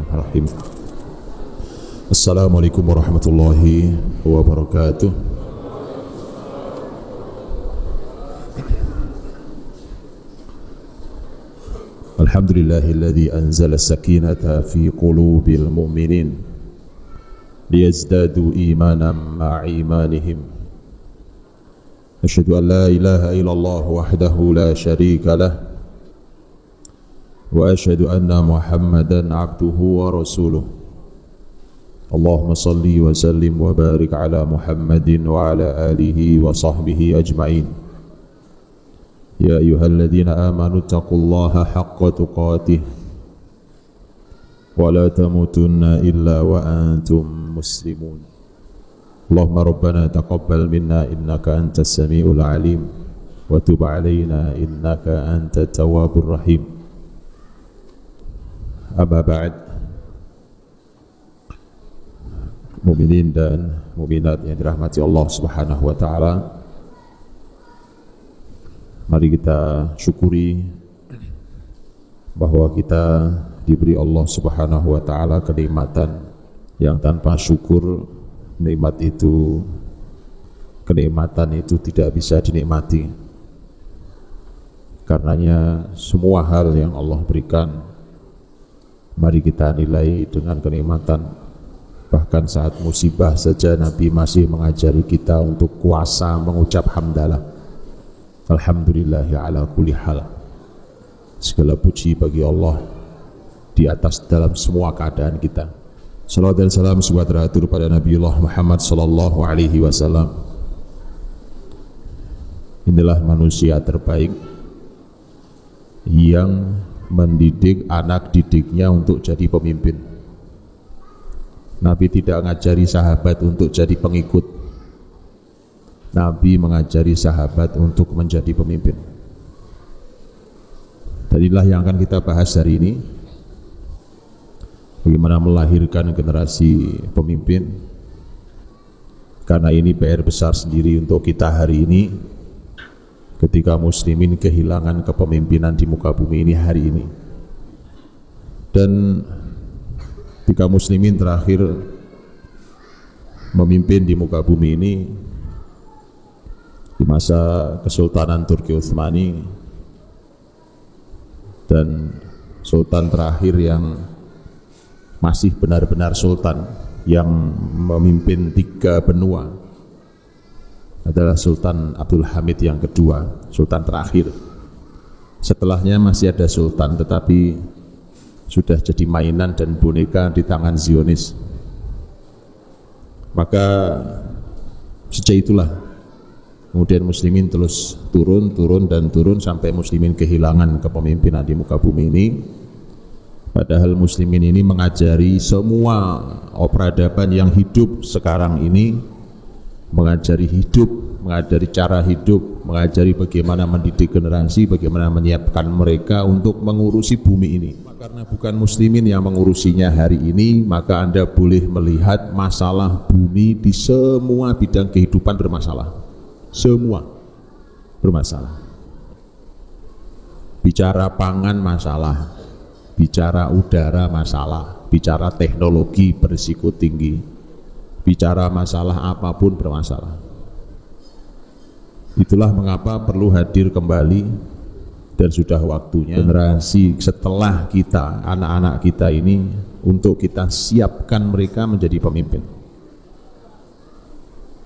Bismillahirrahmanirrahim. Assalamualaikum warahmatullahi wabarakatuh. Alhamdulillahilladzi anzala as-sakinata fi qulubil mu'minin liyazdadu imanan ma'a imanihim. Asyhadu an la ilaha illallah wahdahu la syarika lah wa asyhadu anna Muhammadan abduhu wa rasuluh. Allahumma salli wa sallim wa barik ala Muhammadin wa ala alihi wa sahbihi ajma'in. Ya ayyuhalladzina amanu taqullaha haqqa tuqatih wa la tamutunna illa wa antum muslimun. Allahumma rabbana taqabbal minna innaka antas samiul alim wa tub alaina innaka antat tawwabur rahim. Amma ba'd, mukminin dan mukminat yang dirahmati Allah Subhanahu wa taala, mari kita syukuri bahwa kita diberi Allah Subhanahu wa taala kenikmatan yang tanpa syukur kenikmatan itu tidak bisa dinikmati. Karenanya semua hal yang Allah berikan mari kita nilai dengan kenikmatan. Bahkan saat musibah saja Nabi masih mengajari kita untuk kuasa mengucap hamdalah. Alhamdulillahi ala kulli hal. Segala puji bagi Allah di atas dalam semua keadaan kita. Salawat dan salam semoga teratur pada Nabiullah Muhammad sallallahu alaihi wasallam. Inilah manusia terbaik yang mendidik anak didiknya untuk jadi pemimpin. Nabi tidak mengajari sahabat untuk jadi pengikut. Nabi mengajari sahabat untuk menjadi pemimpin. Dan inilah yang akan kita bahas hari ini. Bagaimana melahirkan generasi pemimpin. Karena ini PR besar sendiri untuk kita hari ini, ketika muslimin kehilangan kepemimpinan di muka bumi ini hari ini. Dan ketika muslimin terakhir memimpin di muka bumi ini di masa Kesultanan Turki Utsmani, dan sultan terakhir yang masih benar-benar sultan yang memimpin 3 benua adalah Sultan Abdul Hamid yang kedua, sultan terakhir. Setelahnya masih ada sultan, tetapi sudah jadi mainan dan boneka di tangan Zionis. Maka sejak itulah kemudian muslimin terus turun sampai muslimin kehilangan kepemimpinan di muka bumi ini. Padahal muslimin ini mengajari semua peradaban yang hidup sekarang ini, mengajari hidup, mengajari cara hidup, mengajari bagaimana mendidik generasi, bagaimana menyiapkan mereka untuk mengurusi bumi ini. Karena bukan muslimin yang mengurusinya hari ini, maka Anda boleh melihat masalah bumi di semua bidang kehidupan bermasalah. Semua bermasalah. Bicara pangan masalah, bicara udara masalah, bicara teknologi berisiko tinggi, bicara masalah apapun bermasalah. Itulah mengapa perlu hadir kembali, dan sudah waktunya generasi setelah kita, anak-anak kita ini, untuk kita siapkan mereka menjadi pemimpin.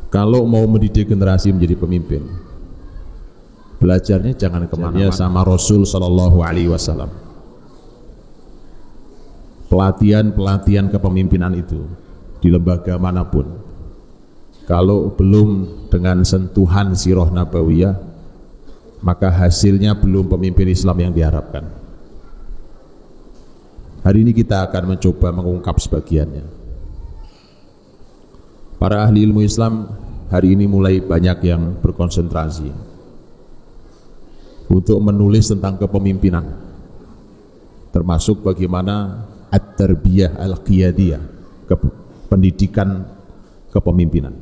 Kalau mau mendidik generasi menjadi pemimpin, belajarnya jangan kemana-mana, sama Rasul sallallahu alaihi wasallam. Pelatihan kepemimpinan itu di lembaga manapun, kalau belum dengan sentuhan sirah nabawiyah, maka hasilnya belum pemimpin Islam yang diharapkan. Hari ini kita akan mencoba mengungkap sebagiannya. Para ahli ilmu Islam hari ini mulai banyak yang berkonsentrasi untuk menulis tentang kepemimpinan, termasuk bagaimana at-tarbiyah al-qiyadiyah, pendidikan kepemimpinan.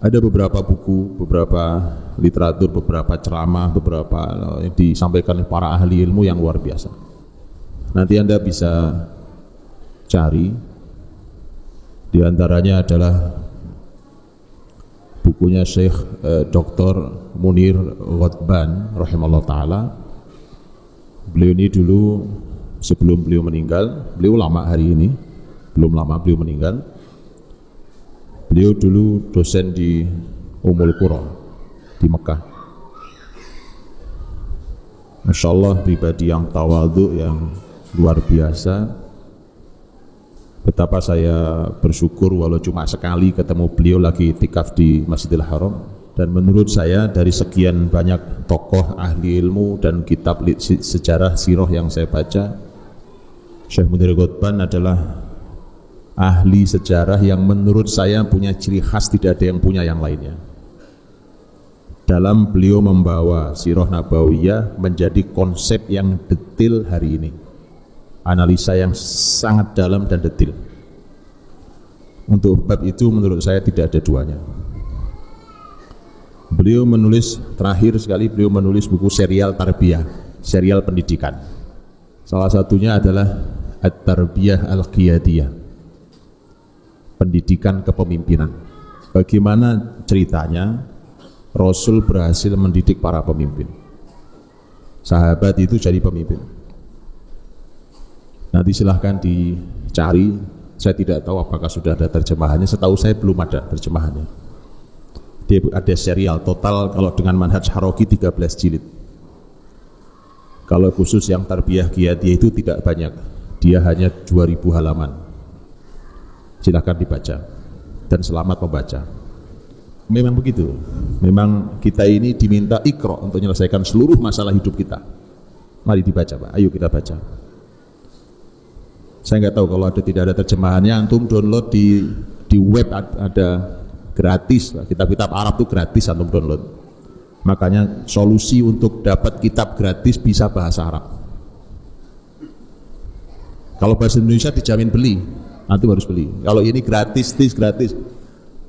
Ada beberapa buku, beberapa literatur, beberapa ceramah, beberapa yang disampaikan oleh para ahli ilmu yang luar biasa. Nanti Anda bisa cari. Di antaranya adalah bukunya Syekh Dr. Munir Ghotban rahimahullah ta'ala. Beliau ini dulu sebelum beliau meninggal, beliau lama hari ini, belum lama beliau meninggal. Beliau dulu dosen di Ummul Qura di Mekah. Masya Allah, pribadi yang tawadhu, yang luar biasa. Betapa saya bersyukur walau cuma sekali ketemu beliau lagi itikaf di Masjidil Haram. Dan menurut saya dari sekian banyak tokoh ahli ilmu dan kitab sejarah sirah yang saya baca, Syekh Munir Ghotban adalah ahli sejarah yang menurut saya punya ciri khas, tidak ada yang punya yang lainnya. Dalam beliau membawa sirah nabawiyah menjadi konsep yang detail hari ini. Analisa yang sangat dalam dan detail. Untuk bab itu menurut saya tidak ada duanya. Beliau menulis, terakhir sekali beliau menulis buku serial tarbiyah, serial pendidikan. Salah satunya adalah At-Tarbiyah Al-Qiyadiyah, pendidikan kepemimpinan. Bagaimana ceritanya Rasul berhasil mendidik para pemimpin, sahabat itu jadi pemimpin. Nanti silahkan dicari, saya tidak tahu apakah sudah ada terjemahannya, setahu saya belum ada terjemahannya. Dia ada serial total, kalau dengan manhaj Haroki 13 jilid. Kalau khusus yang tarbiyah qiyadiyah itu tidak banyak, dia hanya 2000 halaman. Silahkan dibaca dan selamat membaca. Memang begitu, memang kita ini diminta iqra untuk menyelesaikan seluruh masalah hidup kita. Mari dibaca Pak, ayo kita baca. Saya nggak tahu kalau tidak ada terjemahannya, antum download di web ada gratis. Kitab-kitab Arab itu gratis antum download. Makanya solusi untuk dapat kitab gratis bisa bahasa Arab. Kalau bahasa Indonesia dijamin beli, antum harus beli. Kalau ini gratis, gratis.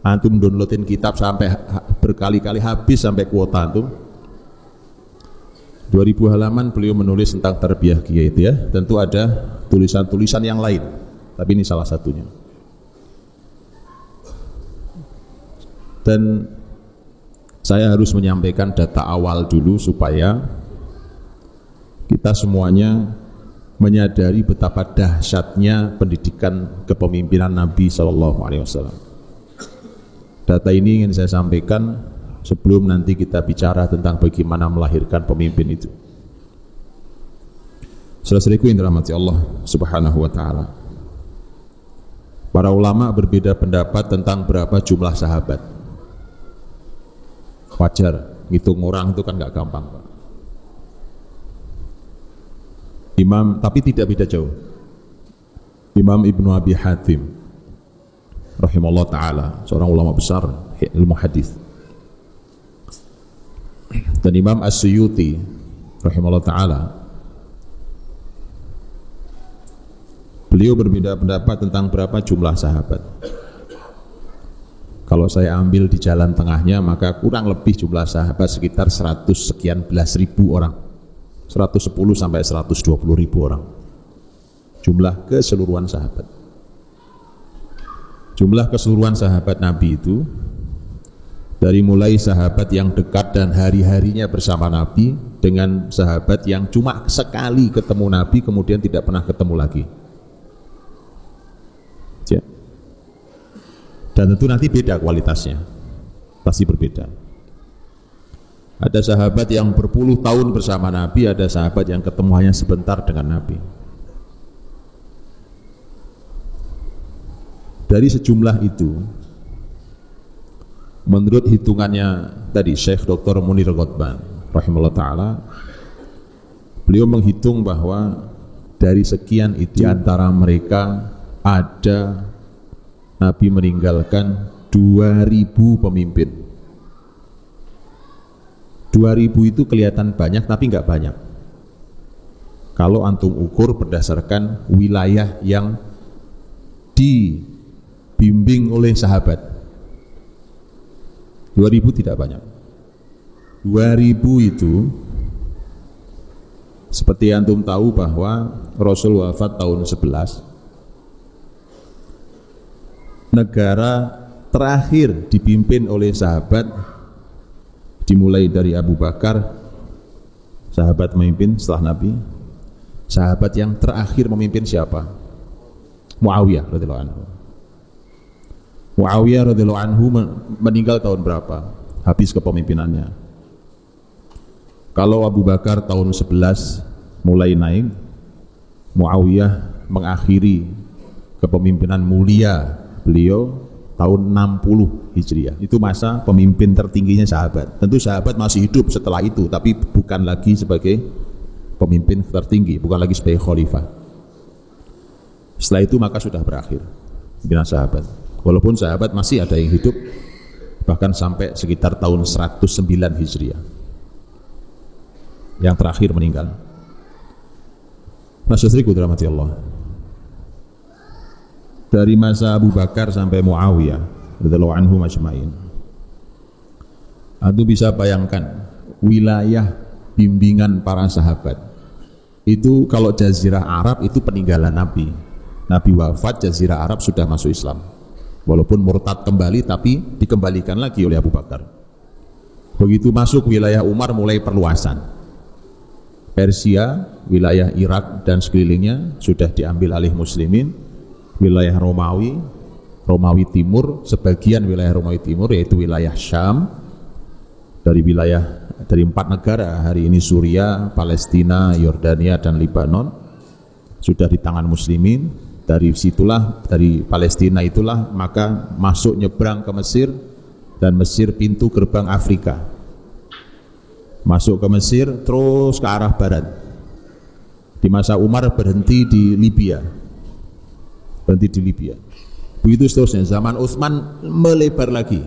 Antum downloadin kitab sampai berkali-kali habis sampai kuota antum. 2000 halaman beliau menulis tentang tarbiyah qiyadiyah. Tentu ada tulisan-tulisan yang lain, tapi ini salah satunya. Dan saya harus menyampaikan data awal dulu supaya kita semuanya menyadari betapa dahsyatnya pendidikan kepemimpinan Nabi SAW. Data ini ingin saya sampaikan sebelum nanti kita bicara tentang bagaimana melahirkan pemimpin itu. Saudara-saudariku yang dirahmati Allah Subhanahu wa taala. Para ulama berbeda pendapat tentang berapa jumlah sahabat. Wajar, ngitung orang itu kan nggak gampang, Pak. Tapi tidak beda jauh. Imam Ibnu Abi Hatim rahimahullah taala, seorang ulama besar ilmu hadis. Dan Imam As-Suyuti rahimahullah taala, beliau berbeda pendapat tentang berapa jumlah sahabat. Kalau saya ambil di jalan tengahnya, maka kurang lebih jumlah sahabat sekitar 100 sekian belas ribu orang, 110 sampai 120 ribu orang jumlah keseluruhan sahabat. Jumlah keseluruhan sahabat Nabi itu dari mulai sahabat yang dekat dan hari-harinya bersama Nabi dengan sahabat yang cuma sekali ketemu Nabi kemudian tidak pernah ketemu lagi. Ya. Dan tentu nanti beda kualitasnya, pasti berbeda. Ada sahabat yang berpuluh tahun bersama Nabi, ada sahabat yang ketemu hanya sebentar dengan Nabi. Dari sejumlah itu, menurut hitungannya tadi Syekh Dr. Munir Ghotban rahimahullah ta'ala, beliau menghitung bahwa dari sekian itu antara mereka ada Nabi meninggalkan 2000 pemimpin. 2000 itu kelihatan banyak tapi nggak banyak kalau antum ukur berdasarkan wilayah yang dibimbing oleh sahabat. 2000 tidak banyak. 2000 itu seperti antum tahu bahwa Rasul wafat tahun 11, negara terakhir dipimpin oleh sahabat, dimulai dari Abu Bakar, sahabat memimpin setelah Nabi. Sahabat yang terakhir memimpin siapa? Muawiyah radhiyallahu anhu. Muawiyah radhiyallahu anhu meninggal tahun berapa? Habis kepemimpinannya. Kalau Abu Bakar tahun 11 mulai naik, Muawiyah mengakhiri kepemimpinan mulia beliau tahun 60 Hijriah. Itu masa pemimpin tertingginya sahabat. Tentu sahabat masih hidup setelah itu, tapi bukan lagi sebagai pemimpin tertinggi, bukan lagi sebagai khalifah. Setelah itu maka sudah berakhir pimpinan sahabat. Walaupun sahabat masih ada yang hidup bahkan sampai sekitar tahun 109 Hijriah. Yang terakhir meninggal. Mas Yusriku dirahmati Allah. Dari masa Abu Bakar sampai Muawiyah radhiyallahu anhu majma'in. Anda bisa bayangkan wilayah bimbingan para sahabat. Itu kalau Jazirah Arab itu peninggalan Nabi. Nabi wafat, Jazirah Arab sudah masuk Islam. Walaupun murtad kembali, tapi dikembalikan lagi oleh Abu Bakar. Begitu masuk wilayah Umar mulai perluasan. Persia, wilayah Irak dan sekelilingnya sudah diambil alih muslimin. Wilayah Romawi, Romawi Timur, sebagian wilayah Romawi Timur yaitu wilayah Syam. Dari 4 negara hari ini, Suria, Palestina, Yordania dan Lebanon sudah di tangan muslimin. Dari situlah, dari Palestina itulah maka masuk nyebrang ke Mesir, dan Mesir pintu gerbang Afrika. Masuk ke Mesir terus ke arah barat. Di masa Umar berhenti di Libya. Begitu seterusnya. Zaman Utsman melebar lagi,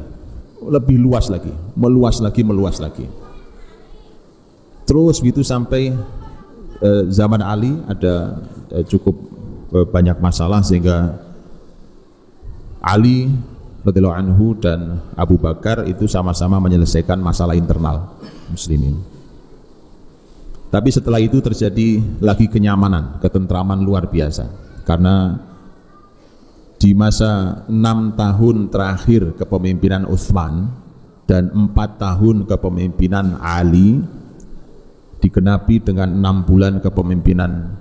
lebih luas lagi, meluas lagi. Terus begitu sampai zaman Ali ada cukup banyak masalah sehingga Ali radhiyallahu anhu dan Abu Bakar itu sama-sama menyelesaikan masalah internal muslimin. Tapi setelah itu terjadi lagi kenyamanan, ketentraman luar biasa. Karena di masa 6 tahun terakhir kepemimpinan Utsman dan 4 tahun kepemimpinan Ali digenapi dengan 6 bulan kepemimpinan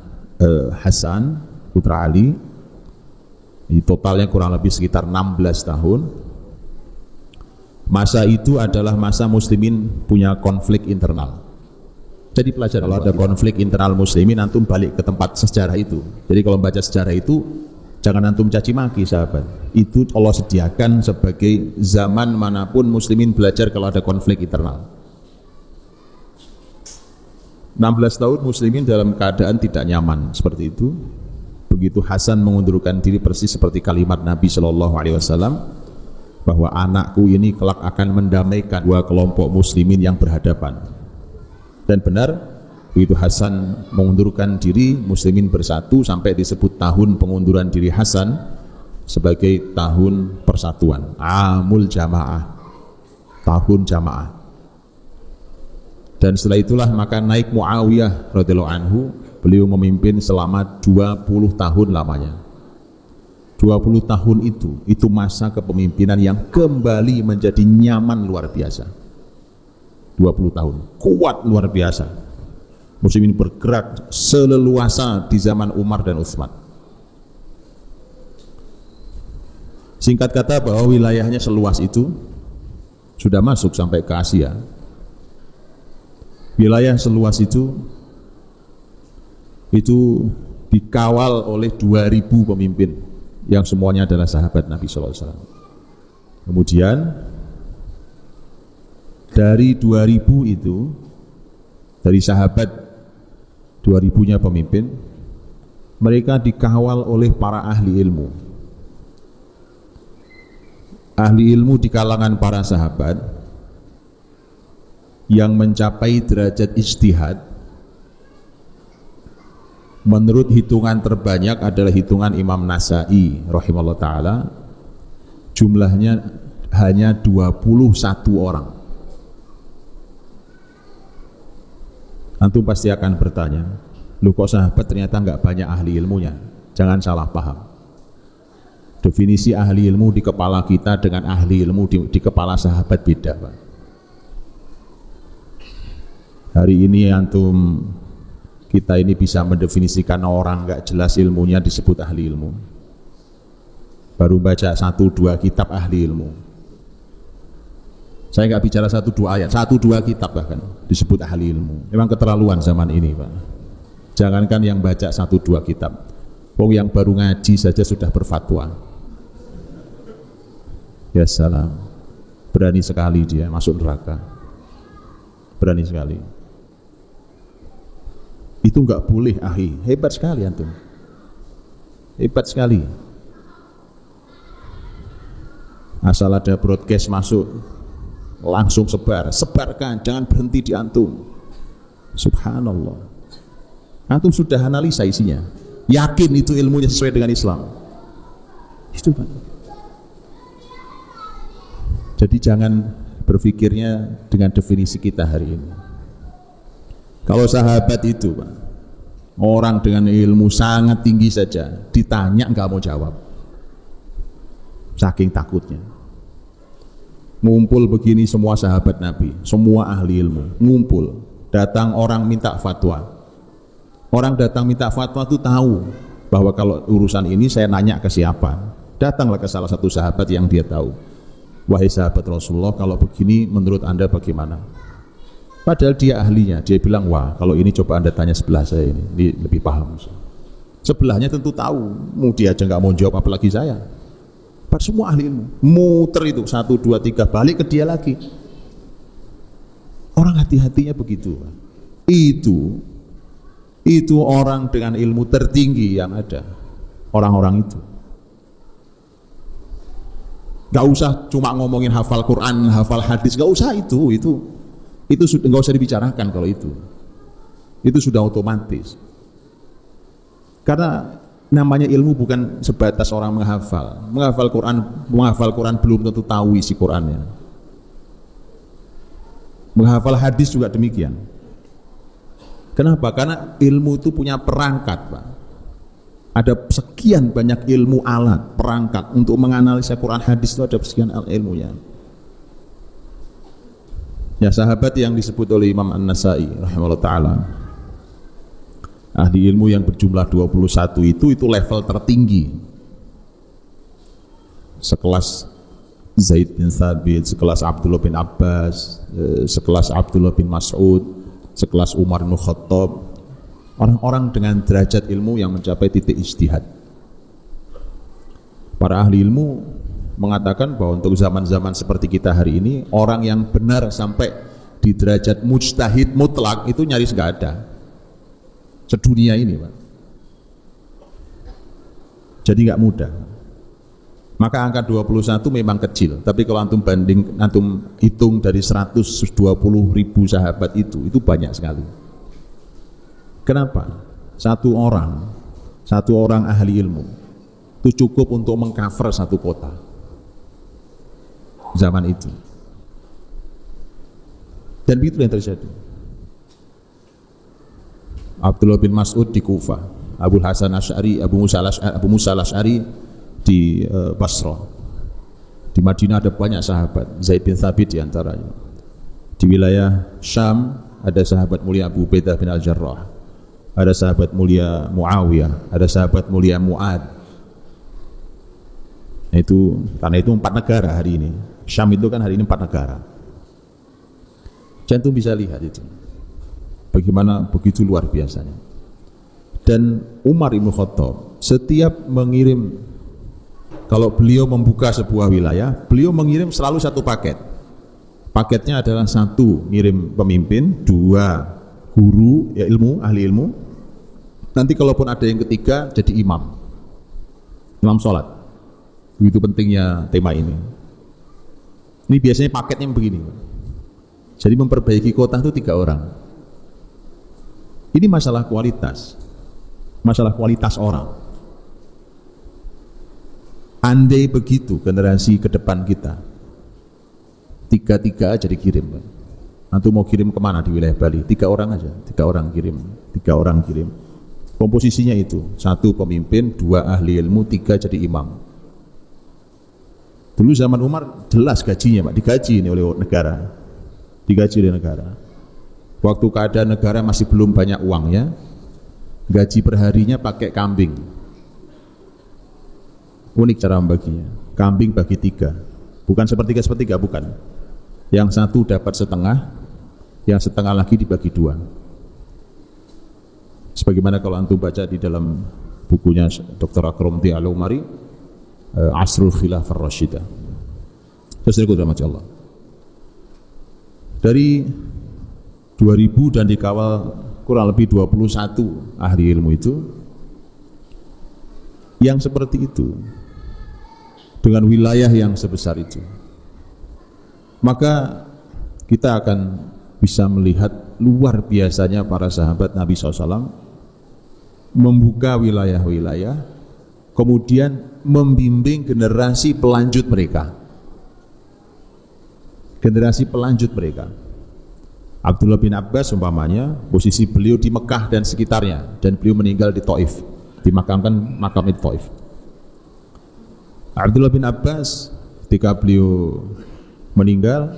Hasan putra Ali, di totalnya kurang lebih sekitar 16 tahun. Masa itu adalah masa muslimin punya konflik internal. Jadi pelajaran kalau ada konflik internal muslimin, antum balik ke tempat sejarah itu. Jadi kalau membaca sejarah itu jangan antum caci maki sahabat. Itu Allah sediakan sebagai zaman manapun muslimin belajar kalau ada konflik internal. 16 tahun muslimin dalam keadaan tidak nyaman seperti itu. Begitu Hasan mengundurkan diri, persis seperti kalimat Nabi Shallallahu Alaihi Wasallam bahwa anakku ini kelak akan mendamaikan dua kelompok muslimin yang berhadapan. Dan benar, begitu Hasan mengundurkan diri, muslimin bersatu sampai disebut tahun pengunduran diri Hasan sebagai tahun persatuan, Amul Jamaah, tahun jamaah. Dan setelah itulah maka naik Muawiyah radhiyallahu anhu, beliau memimpin selama 20 tahun lamanya. 20 tahun itu masa kepemimpinan yang kembali menjadi nyaman luar biasa. 20 tahun, kuat luar biasa. Muslimin bergerak seleluasa di zaman Umar dan Utsman. Singkat kata bahwa wilayahnya seluas itu sudah masuk sampai ke Asia. Wilayah seluas itu dikawal oleh 2000 pemimpin yang semuanya adalah sahabat Nabi sallallahu alaihi wasallam. Kemudian dari 2000 itu, dari sahabat 2000-nya pemimpin, mereka dikawal oleh para ahli ilmu. Ahli ilmu di kalangan para sahabat yang mencapai derajat ijtihad, menurut hitungan terbanyak adalah hitungan Imam Nasai rahimahullah ta'ala, jumlahnya hanya 21 orang. Antum pasti akan bertanya, loh kok sahabat ternyata nggak banyak ahli ilmunya? Jangan salah paham. Definisi ahli ilmu di kepala kita dengan ahli ilmu di kepala sahabat beda, Pak. Hari ini antum kita ini bisa mendefinisikan orang nggak jelas ilmunya disebut ahli ilmu. Baru baca 1-2 kitab ahli ilmu. Saya nggak bicara 1-2 ayat, 1-2 kitab bahkan disebut ahli ilmu. Memang keterlaluan zaman ini, Pak. Jangankan yang baca 1-2 kitab, yang baru ngaji saja sudah berfatwa. Ya salam, berani sekali dia masuk neraka, berani sekali. Itu nggak boleh, ahi. Hebat sekali antum, hebat sekali. Asal ada broadcast masuk, langsung sebarkan, jangan berhenti di antum. Subhanallah, antum sudah analisa isinya, yakin itu ilmunya sesuai dengan Islam. Itu Pak. Jadi jangan berpikirnya dengan definisi kita hari ini. Kalau sahabat itu, Pak, orang dengan ilmu sangat tinggi saja, ditanya nggak mau jawab, saking takutnya. Ngumpul begini semua sahabat Nabi, semua ahli ilmu, ngumpul, datang orang minta fatwa. Orang datang minta fatwa itu tahu bahwa kalau urusan ini saya nanya ke siapa. Datanglah ke salah satu sahabat yang dia tahu. Wahai sahabat Rasulullah, kalau begini menurut anda bagaimana? Padahal dia ahlinya, dia bilang, wah kalau ini coba anda tanya sebelah saya ini lebih paham. Sebelahnya tentu tahu, mau dia aja nggak mau jawab apalagi saya. Pak, semua ahli ilmu, muter itu 1, 2, 3, balik ke dia lagi. Orang hati-hatinya begitu. Itu orang dengan ilmu tertinggi yang ada, orang-orang itu. Gak usah cuma ngomongin hafal Quran, hafal hadis, gak usah itu sudah gak usah dibicarakan kalau itu sudah otomatis. Karena namanya ilmu bukan sebatas orang menghafal Quran belum tentu tahu isi Qurannya. Menghafal hadis juga demikian. Kenapa? Karena ilmu itu punya perangkat, Pak. Ada sekian banyak ilmu alat, perangkat untuk menganalisa Quran hadis itu ada sekian ilmunya. Ya, sahabat yang disebut oleh Imam An-Nasai rahimahullah ta'ala, ahli ilmu yang berjumlah 21 itu level tertinggi. Sekelas Zaid bin Thabit, sekelas Abdullah bin Abbas, sekelas Abdullah bin Mas'ud, sekelas Umar bin Khattab. Orang-orang dengan derajat ilmu yang mencapai titik ijtihad. Para ahli ilmu mengatakan bahwa untuk zaman-zaman seperti kita hari ini, orang yang benar sampai di derajat mujtahid mutlak itu nyaris nggak ada sedunia ini, Pak. Jadi nggak mudah. Maka angka 21 memang kecil, tapi kalau antum hitung dari 120.000 sahabat itu banyak sekali. Kenapa? Satu orang ahli ilmu itu cukup untuk mengcover satu kota zaman itu. Dan itu yang terjadi. Abdullah bin Mas'ud di Kufah, Abu Hasan Asy'ari, Abu Musa al-Asy'ari di Basrah. Di Madinah ada banyak sahabat, Zaid bin Thabit diantaranya. Di wilayah Syam ada sahabat mulia Abu Ubaidah bin Al-Jarrah, ada sahabat mulia Muawiyah, ada sahabat mulia Mu'ad. Karena itu 4 negara hari ini. Syam itu kan hari ini 4 negara. Jantung bisa lihat itu, bagaimana begitu luar biasanya. Dan Umar Ibn Khattab setiap mengirim, kalau beliau membuka sebuah wilayah, beliau mengirim selalu satu paket. Paketnya adalah 1 ngirim pemimpin, 2 guru, ya ilmu, ahli ilmu. Nanti kalaupun ada yang ketiga jadi imam sholat. Begitu pentingnya tema ini. Ini biasanya paketnya begini. Jadi memperbaiki kota itu 3 orang. Ini masalah kualitas orang. Andai begitu generasi ke depan kita, 3 aja dikirim. Antum mau kirim kemana di wilayah Bali? 3 orang aja, 3 orang kirim. Komposisinya itu 1 pemimpin, 2 ahli ilmu, 3 jadi imam. Dulu zaman Umar jelas gajinya Pak, digaji ini oleh negara. Digaji oleh negara. Waktu keadaan negara masih belum banyak uangnya, gaji perharinya pakai kambing. Unik cara membaginya. Kambing bagi 3. Bukan sepertiga-sepertiga, bukan. Yang satu dapat setengah, yang setengah lagi dibagi 2. Sebagaimana kalau antum baca di dalam bukunya Dr. Akramti Al-Umari, Asrul Khilafah Rasyidah. Saudaraku dirahmati Allah. Dari 2000 dan dikawal kurang lebih 21 ahli ilmu itu yang seperti itu dengan wilayah yang sebesar itu, maka kita akan bisa melihat luar biasanya para sahabat Nabi SAW membuka wilayah-wilayah, kemudian membimbing generasi pelanjut mereka. Generasi pelanjut mereka. Abdullah bin Abbas umpamanya, posisi beliau di Mekah dan sekitarnya, dan beliau meninggal di Taif, dimakamkan makam di Taif. Abdullah bin Abbas ketika beliau meninggal,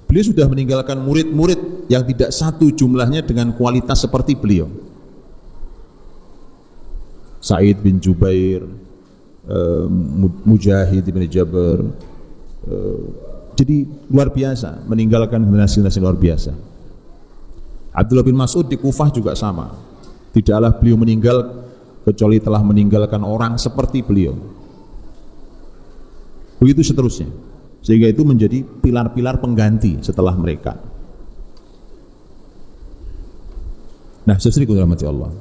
beliau sudah meninggalkan murid-murid yang tidak satu jumlahnya dengan kualitas seperti beliau. Sa'id bin Jubair, Mujahid bin Jabir, jadi luar biasa, meninggalkan generasi-generasi luar biasa. Abdullah bin Mas'ud di Kufah juga sama. Tidaklah beliau meninggal kecuali telah meninggalkan orang seperti beliau. Begitu seterusnya. Sehingga itu menjadi pilar-pilar pengganti setelah mereka. Nah, saudaraku dirahmati Allah.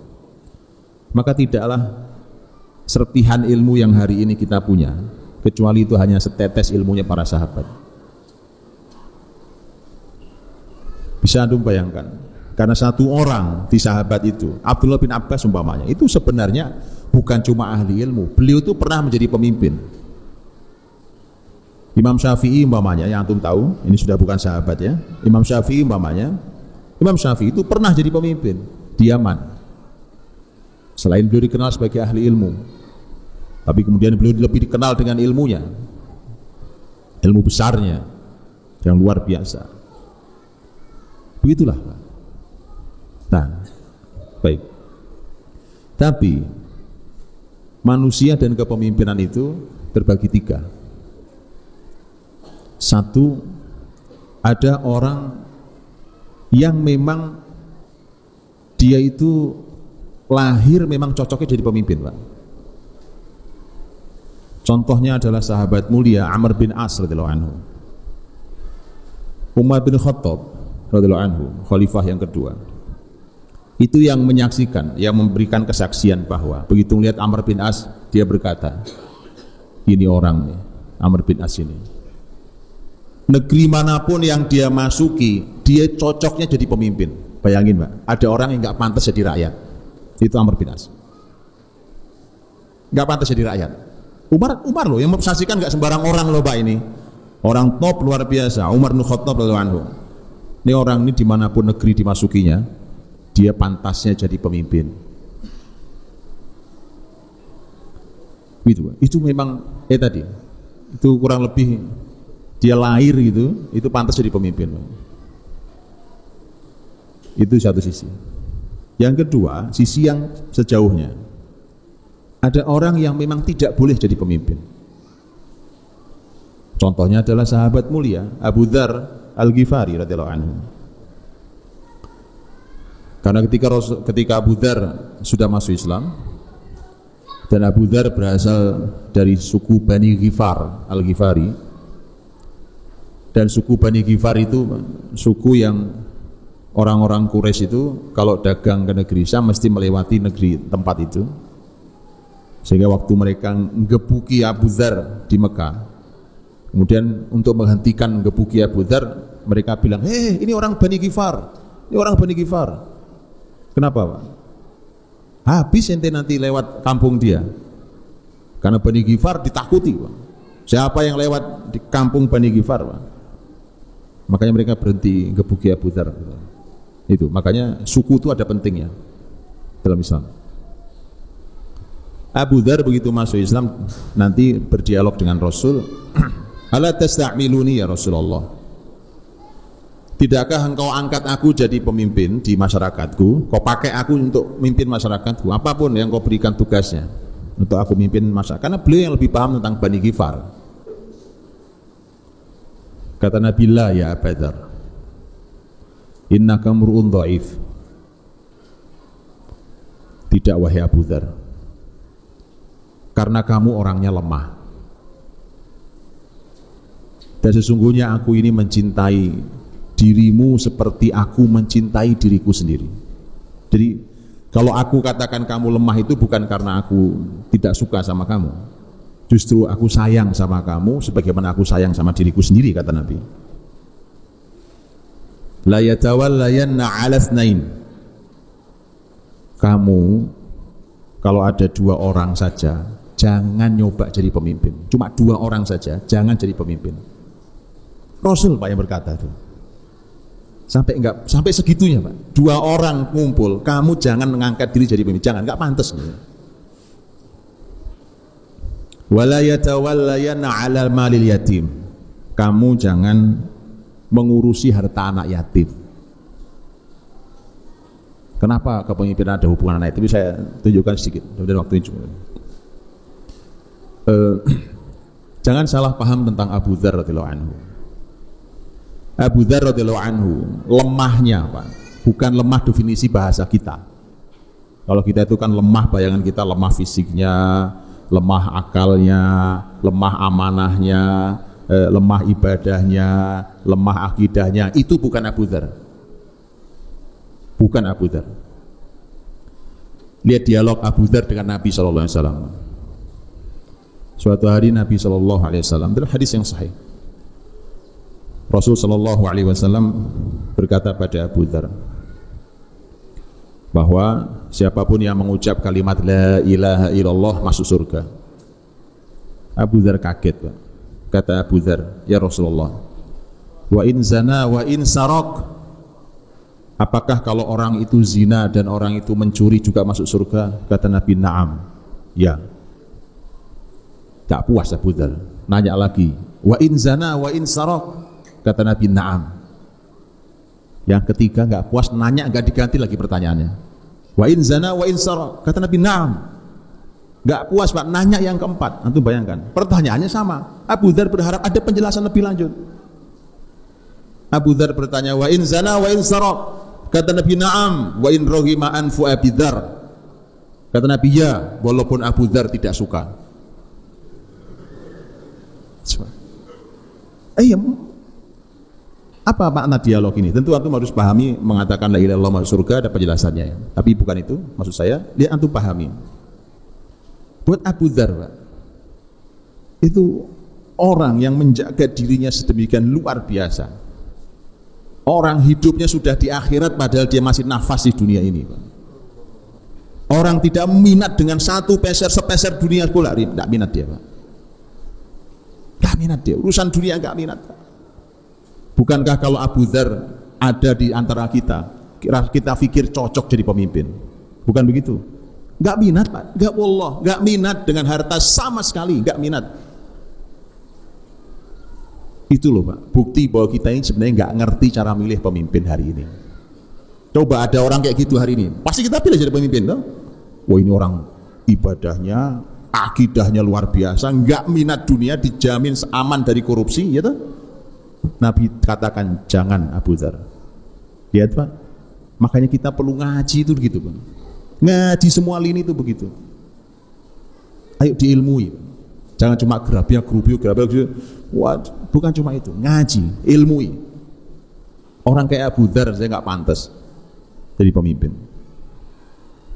Maka tidaklah serpihan ilmu yang hari ini kita punya, kecuali itu hanya setetes ilmunya para sahabat. Bisa Anda bayangkan, karena satu orang di sahabat itu, Abdullah bin Abbas umpamanya, itu sebenarnya bukan cuma ahli ilmu, beliau itu pernah menjadi pemimpin. Imam Syafi'i umpamanya, yang antum tahu, ini sudah bukan sahabat ya, Imam Syafi'i umpamanya, Imam Syafi'i itu pernah jadi pemimpin di Yaman. Selain beliau dikenal sebagai ahli ilmu, tapi kemudian beliau lebih dikenal dengan ilmunya, ilmu besarnya yang luar biasa. Begitulah. Nah, baik. Tapi manusia dan kepemimpinan itu terbagi 3. Satu, ada orang yang memang dia itu lahir memang cocoknya jadi pemimpin, Pak. Contohnya adalah sahabat mulia Amr bin As radhiyallahu anhu, Umar bin Khattab radhiyallahu anhu, khalifah yang kedua. Itu yang menyaksikan, yang memberikan kesaksian bahwa begitu melihat Amr bin As, dia berkata, ini orang nih, Amr bin As ini, negeri manapun yang dia masuki, dia cocoknya jadi pemimpin. Bayangin Pak, ada orang yang nggak pantas jadi rakyat, itu Amr bin As, nggak pantas jadi rakyat. Umar loh yang memsaksikan, nggak sembarang orang loh Pak, ini orang top luar biasa, Umar bin Khattab radhiyallahu anhu. Ini orang ini dimanapun negeri dimasukinya, dia pantasnya jadi pemimpin. Itu memang tadi, itu kurang lebih dia lahir gitu, itu pantas jadi pemimpin. Itu satu sisi. Yang kedua, sisi yang sejauhnya, ada orang yang memang tidak boleh jadi pemimpin. Contohnya adalah sahabat mulia Abu Dzar Al-Ghifari radhiyallahu anhu. Karena ketika Abu Dzar sudah masuk Islam, dan Abu Dzar berasal dari suku Bani Ghifar Al-Ghifari, dan suku Bani Ghifar itu suku yang orang-orang Quraisy itu kalau dagang ke negeri Syam mesti melewati negeri tempat itu, sehingga waktu mereka ngebuki Abu Dzar di Mekah, kemudian untuk menghentikan ngebuki Abu Dzar, mereka bilang, ini orang Bani Ghifar, ini orang Bani Ghifar. Kenapa Pak? Habis ente nanti lewat kampung dia, karena Bani Ghifar ditakuti Pak. Siapa yang lewat di kampung Bani Ghifar Pak? Makanya mereka berhenti ngebuki Abu Dzar. Itu makanya suku itu ada pentingnya dalam Islam. Abu Dzar begitu masuk Islam nanti berdialog dengan Rasul, ala tasta'miluni ya Rasulullah, tidakkah engkau angkat aku jadi pemimpin di masyarakatku, kau pakai aku untuk mimpin masyarakatku, apapun yang kau berikan tugasnya untuk aku mimpin masyarakat. Karena beliau yang lebih paham tentang Bani Ghifar. Kata Nabi, la ya Abu Dzar, innaka mur'un dhaif. Tidak wahai Abu Dzar, karena kamu orangnya lemah. Dan sesungguhnya aku ini mencintai dirimu seperti aku mencintai diriku sendiri. Jadi kalau aku katakan kamu lemah itu bukan karena aku tidak suka sama kamu. Justru aku sayang sama kamu sebagaimana aku sayang sama diriku sendiri, kata Nabi. La yatawallayanna 'ala itsnain. Kamu kalau ada 2 orang saja, jangan nyoba jadi pemimpin. Cuma 2 orang saja, jangan jadi pemimpin. Rasul Pak yang berkata itu. Sampai segitunya Pak. 2 orang ngumpul, kamu jangan mengangkat diri jadi pemimpin, jangan, enggak pantas. Wala yatawallayanna 'alal malil yatim. Kamu jangan mengurusi harta anak yatim. Kenapa kepemimpinan ada hubungan anak yatim? Saya tunjukkan sedikit dan waktu itu. Jangan salah paham tentang Abu Dzar radhiyallahu anhu. Abu Dzar radhiyallahu anhu lemahnya Pak, bukan lemah definisi bahasa kita. Kalau kita itu kan lemah, bayangan kita lemah fisiknya, lemah akalnya, lemah amanahnya, lemah ibadahnya, lemah akidahnya. Itu bukan Abu Dzar. Bukan Abu Dzar. Lihat dialog Abu Dzar dengan Nabi sallallahu alaihi wasallam. Suatu hari Nabi sallallahu alaihi wasallam, dalam hadis yang sahih, Rasul sallallahu alaihi wasallam berkata pada Abu Dzar bahwa siapapun yang mengucap kalimat la ilaha illallah masuk surga. Abu Dzar kaget, Pak. Kata Abu Dzar, ya Rasulullah, wa in zana wa in sarak, apakah kalau orang itu zina dan orang itu mencuri juga masuk surga? Kata Nabi, na'am, ya. Tak puas Abu Dzar, nanya lagi, wa in zana wa in sarak, kata Nabi, na'am. Yang ketiga nggak puas, nanya nggak diganti lagi pertanyaannya, wa in zana wa in sarak, kata Nabi, na'am. Nggak puas Pak, nanya yang keempat. Antum bayangkan, pertanyaannya sama. Abu Dzar berharap ada penjelasan lebih lanjut. Abu Dzar bertanya, wa in zana wa in sarak, kata Nabi, na'am, wa in rohima anfu Abi Dzar, kata Nabi, ya, walaupun Abu Dzar tidak suka. Apa makna dialog ini? Tentu antum harus pahami, mengatakan la ilaha illallah masuk surga ada penjelasannya ya. Tapi bukan itu maksud saya, lihat antum pahami. Buat Abu Dzar Pak, itu orang yang menjaga dirinya sedemikian luar biasa. Orang hidupnya sudah di akhirat padahal dia masih nafas di dunia ini Pak. Orang tidak minat dengan satu sepeser dunia pula, tidak minat dia Pak. Gak minat dia, urusan dunia gak minat. Bukankah kalau Abu Dzar ada di antara kita, kita pikir cocok jadi pemimpin? Bukan begitu? Gak minat Pak, gak wallah, gak minat dengan harta sama sekali, gak minat. Itu loh Pak, bukti bahwa kita ini sebenarnya gak ngerti cara milih pemimpin hari ini. Coba ada orang kayak gitu hari ini, pasti kita pilih jadi pemimpin toh? Wah ini orang ibadahnya, akidahnya luar biasa, nggak minat dunia, dijamin aman dari korupsi, ya toh? Nabi katakan jangan Abu Dzar. Lihat Pak, makanya kita perlu ngaji itu begitu Pak. Ngaji semua lini itu begitu. Ayo diilmui. Jangan cuma gerubiuk. Wah, bukan cuma itu, ngaji, ilmui. Orang kayak Abu Dzar saya nggak pantas jadi pemimpin.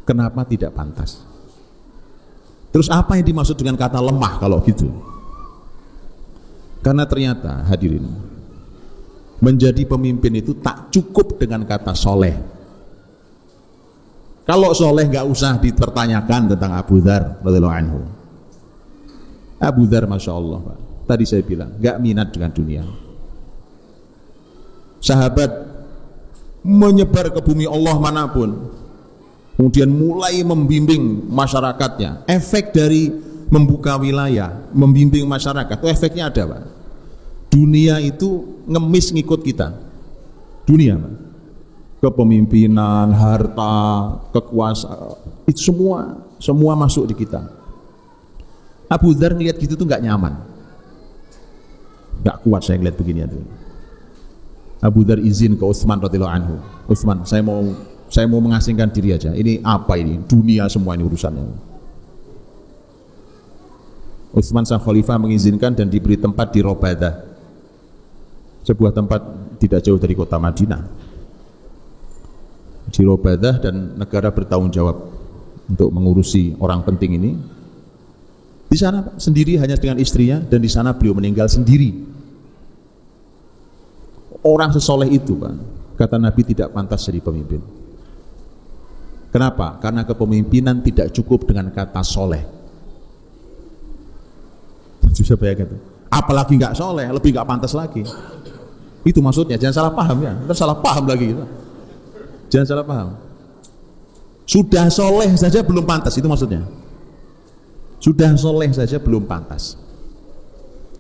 Kenapa tidak pantas? Terus apa yang dimaksud dengan kata lemah kalau gitu? Karena ternyata hadirin, menjadi pemimpin itu tak cukup dengan kata soleh. Kalau soleh nggak usah dipertanyakan tentang Abu Dzar radhiyallahu anhu. Abu Dzar masya Allah Pak, tadi saya bilang nggak minat dengan dunia. Sahabat menyebar ke bumi Allah manapun, kemudian mulai membimbing masyarakatnya. Efek dari membuka wilayah, membimbing masyarakat, itu efeknya ada, Pak. Dunia itu ngemis ngikut kita. Dunia, Pak. Kepemimpinan, harta, kekuasaan, itu semua masuk di kita. Abu Dzar ngelihat gitu tuh nggak nyaman, nggak kuat saya ngelihat beginian tuh. Abu Dzar izin ke Utsman radhiyallahu anhu, Utsman, saya mau mengasingkan diri aja. Ini apa ini? Dunia semua ini urusannya. Utsman sang khalifah mengizinkan dan diberi tempat di Robadah, sebuah tempat tidak jauh dari kota Madinah. Di Robadah, dan negara bertanggung jawab untuk mengurusi orang penting ini. Di sana sendiri hanya dengan istrinya, dan di sana beliau meninggal sendiri. Orang sesoleh itu, Pak, kata Nabi, tidak pantas jadi pemimpin. Kenapa? Karena kepemimpinan tidak cukup dengan kata soleh. Susah bayangkan itu. Apalagi nggak soleh, lebih nggak pantas lagi. Itu maksudnya, jangan salah paham ya. Ntar salah paham lagi gitu. Jangan salah paham. Sudah soleh saja belum pantas, itu maksudnya. Sudah soleh saja belum pantas.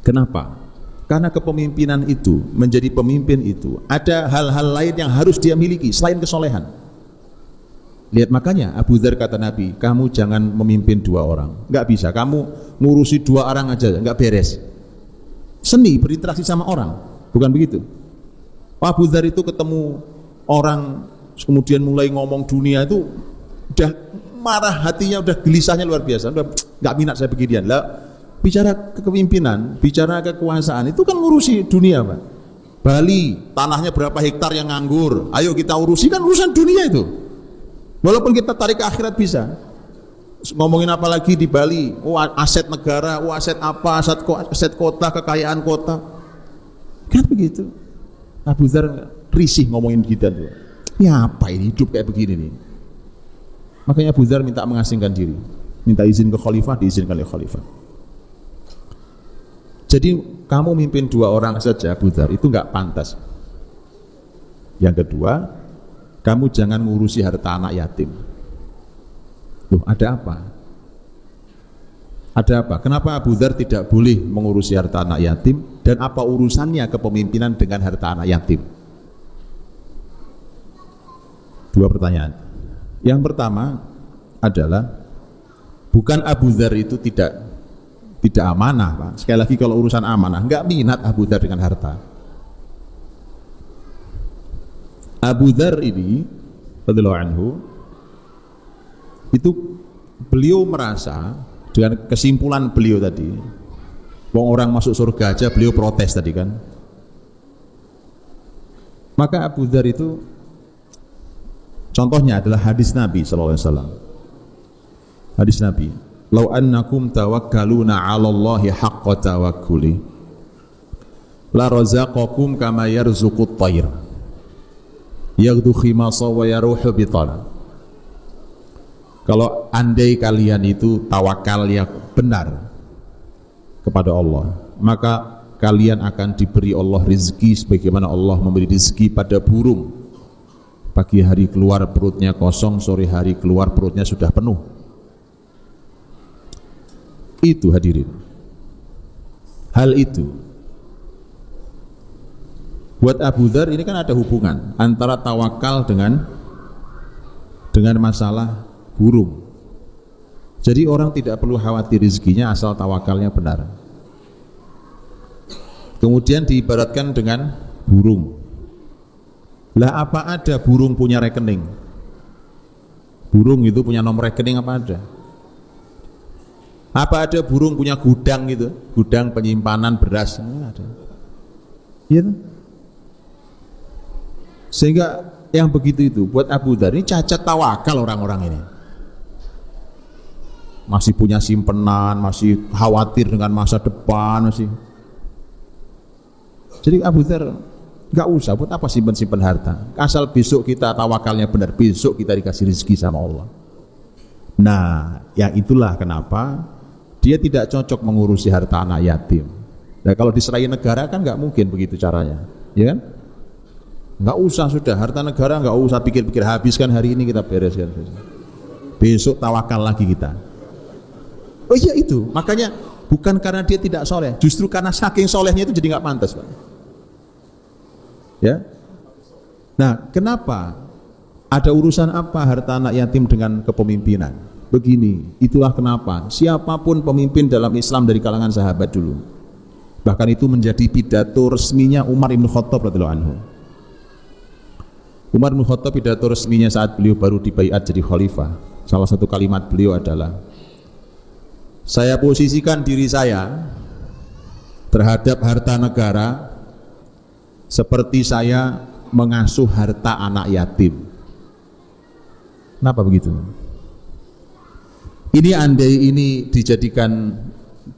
Kenapa? Karena kepemimpinan itu, menjadi pemimpin itu, ada hal-hal lain yang harus dia miliki selain kesolehan. Lihat, makanya Abu Dzar kata Nabi, kamu jangan memimpin 2 orang. Nggak bisa, kamu ngurusi 2 orang aja, nggak beres. Seni berinteraksi sama orang, bukan begitu. Abu Dzar itu ketemu orang, kemudian mulai ngomong dunia, itu udah marah hatinya, udah gelisahnya luar biasa, udah nggak minat saya beginian lah. Bicara kepemimpinan, bicara kekuasaan, itu kan ngurusi dunia, Pak. Bali, tanahnya berapa hektar yang nganggur, ayo kita urusi, kan urusan dunia itu. Walaupun kita tarik ke akhirat bisa. Ngomongin apa lagi di Bali, aset negara, aset apa, aset kota, kekayaan kota, kan begitu. Abu Dzar risih ngomongin kita tuh. Ya apa ini, hidup kayak begini nih. Makanya Abu Dzar minta mengasingkan diri, minta izin ke khalifah, diizinkan oleh khalifah. Jadi kamu mimpin 2 orang saja, Abu Dzar, itu nggak pantas. Yang kedua, kamu jangan ngurusi harta anak yatim. Loh, ada apa? Ada apa? Kenapa Abu Dzar tidak boleh mengurusi harta anak yatim, dan apa urusannya kepemimpinan dengan harta anak yatim? 2 pertanyaan. Yang pertama adalah, bukan Abu Dzar itu tidak amanah, Pak. Sekali lagi, kalau urusan amanah, nggak minat Abu Dzar dengan harta. Abu Dzar ini radhiyallahu anhu, itu beliau merasa, dengan kesimpulan beliau tadi, wong orang masuk surga aja beliau protes tadi kan. Maka Abu Dzar itu, contohnya adalah hadis Nabi sallallahu alaihi wasallam. Hadis Nabi, "Lau annakum tawakkaluna 'ala Allahi haqqa tawakkuli, la razaqakum kama yarzuqut tayr, yaghdu khimasa wa yaruhu bitana." Kalau andai kalian itu tawakal yang benar kepada Allah, maka kalian akan diberi Allah rizki sebagaimana Allah memberi rizki pada burung. Pagi hari keluar perutnya kosong, sore hari keluar perutnya sudah penuh. Itu hadirin, hal itu buat Abu Dzar ini kan ada hubungan antara tawakal dengan masalah burung. Jadi orang tidak perlu khawatir rezekinya asal tawakalnya benar. Kemudian diibaratkan dengan burung. Lah, apa ada burung punya rekening? Burung itu punya nomor rekening apa ada? Apa ada burung punya gudang gitu, gudang penyimpanan beras? Ada. Iya. Sehingga yang begitu itu buat Abu Dzar ini cacat tawakal orang-orang ini. Masih punya simpenan, masih khawatir dengan masa depan, masih. Jadi Abu Dzar nggak usah, buat apa simpen-simpen harta? Asal besok kita tawakalnya benar, besok kita dikasih rezeki sama Allah. Nah, yang itulah kenapa dia tidak cocok mengurusi harta anak yatim. Nah, kalau diserahin negara kan nggak mungkin begitu caranya, ya kan? Nggak usah, sudah harta negara nggak usah pikir-pikir, habiskan hari ini kita bereskan. besok tawakal lagi kita. Oh iya itu, makanya bukan karena dia tidak soleh, justru karena saking solehnya itu jadi nggak pantas, Pak. Ya. Nah, kenapa? Ada urusan apa harta anak yatim dengan kepemimpinan? Begini, itulah kenapa siapapun pemimpin dalam Islam dari kalangan sahabat dulu, bahkan itu menjadi pidato resminya Umar bin Khattab radhiyallahu anhu. Umar bin Khattab pidato resminya saat beliau baru dibaiat jadi khalifah. Salah satu kalimat beliau adalah, saya posisikan diri saya terhadap harta negara seperti saya mengasuh harta anak yatim. Kenapa begitu? Ini andai ini dijadikan,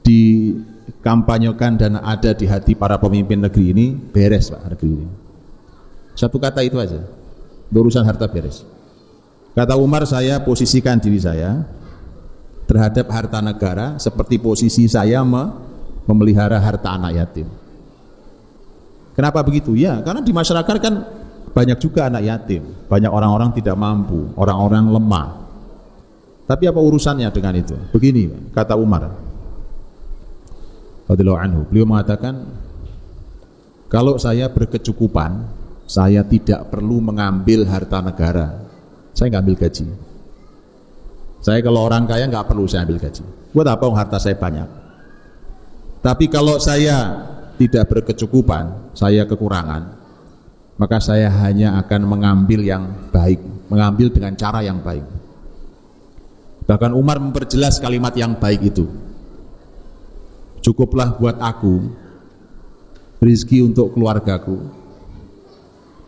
dikampanyekan dan ada di hati para pemimpin negeri ini, beres Pak negeri ini. Satu kata itu aja, urusan harta beres. Kata Umar, saya posisikan diri saya terhadap harta negara seperti posisi saya memelihara harta anak yatim. Kenapa begitu? Ya, karena di masyarakat kan banyak juga anak yatim, banyak orang-orang tidak mampu, orang-orang lemah. Tapi apa urusannya dengan itu? Begini kata Umar radhiyallahu anhu, beliau mengatakan, kalau saya berkecukupan, saya tidak perlu mengambil harta negara. Saya nggak ambil gaji. Saya kalau orang kaya nggak perlu saya ambil gaji. Buat apa harta saya banyak? Tapi kalau saya tidak berkecukupan, saya kekurangan, maka saya hanya akan mengambil yang baik, mengambil dengan cara yang baik. Bahkan Umar memperjelas kalimat yang baik itu. Cukuplah buat aku rezeki untuk keluargaku,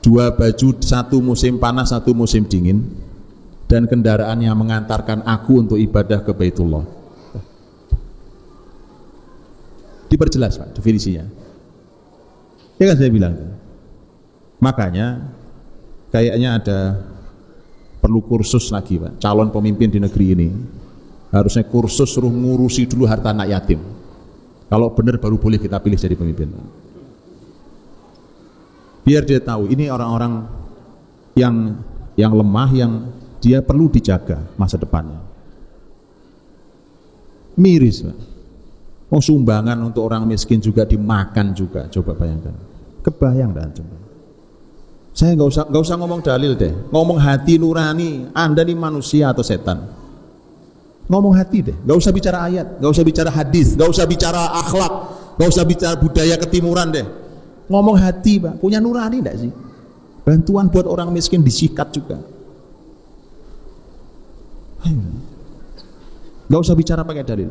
2 baju, 1 musim panas, 1 musim dingin, dan kendaraan yang mengantarkan aku untuk ibadah ke Baitullah. Diperjelas Pak definisinya. Ya kan saya bilang. Makanya kayaknya ada perlu kursus lagi Pak. Calon pemimpin di negeri ini harusnya kursus suruh ngurusi dulu harta anak yatim. Kalau benar baru boleh kita pilih jadi pemimpin. Biar dia tahu ini orang-orang yang lemah, yang dia perlu dijaga masa depannya. Miris Pak. Oh, sumbangan untuk orang miskin juga dimakan juga, coba bayangkan. Kebayang dah coba. Saya nggak usah ngomong dalil deh, ngomong hati nurani. Anda ini manusia atau setan? Ngomong hati deh, nggak usah bicara ayat, nggak usah bicara hadis, nggak usah bicara akhlak, nggak usah bicara budaya ketimuran deh. Ngomong hati Pak, punya nurani enggak sih? Bantuan buat orang miskin disikat juga. Nggak usah bicara pakai dalil.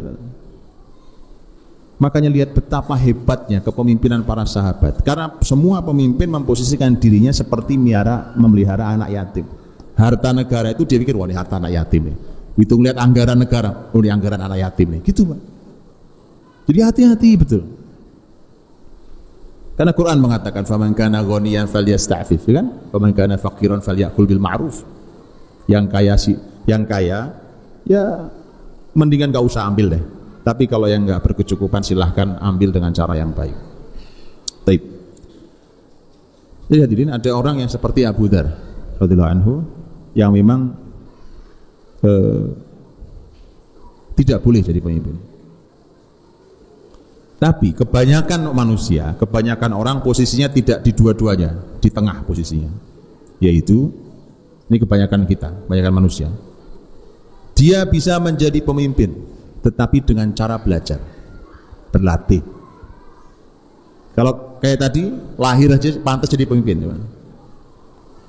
Makanya lihat betapa hebatnya kepemimpinan para sahabat. Karena semua pemimpin memposisikan dirinya seperti memelihara anak yatim. Harta negara itu dia pikir, wah ini harta anak yatim nih. Hitung lihat anggaran negara, oh ini anggaran anak yatim nih. Gitu Pak. Jadi hati-hati betul. Karena Quran mengatakan, faman kana ghaniyan falyasta'fif, kan? Faman kana faqiran falyakul bil ma'ruf. Yang kaya ya mendingan gak usah ambil deh. Tapi kalau yang nggak berkecukupan silahkan ambil dengan cara yang baik. Baik. Jadi hadirin, ada orang yang seperti Abu Dzar radhiyallahu anhu yang memang tidak boleh jadi pemimpin. Tapi kebanyakan manusia, kebanyakan orang posisinya tidak di dua-duanya, di tengah posisinya. Yaitu ini kebanyakan kita, kebanyakan manusia. Dia bisa menjadi pemimpin, tetapi dengan cara belajar, berlatih. Kalau kayak tadi lahir aja pantas jadi pemimpin.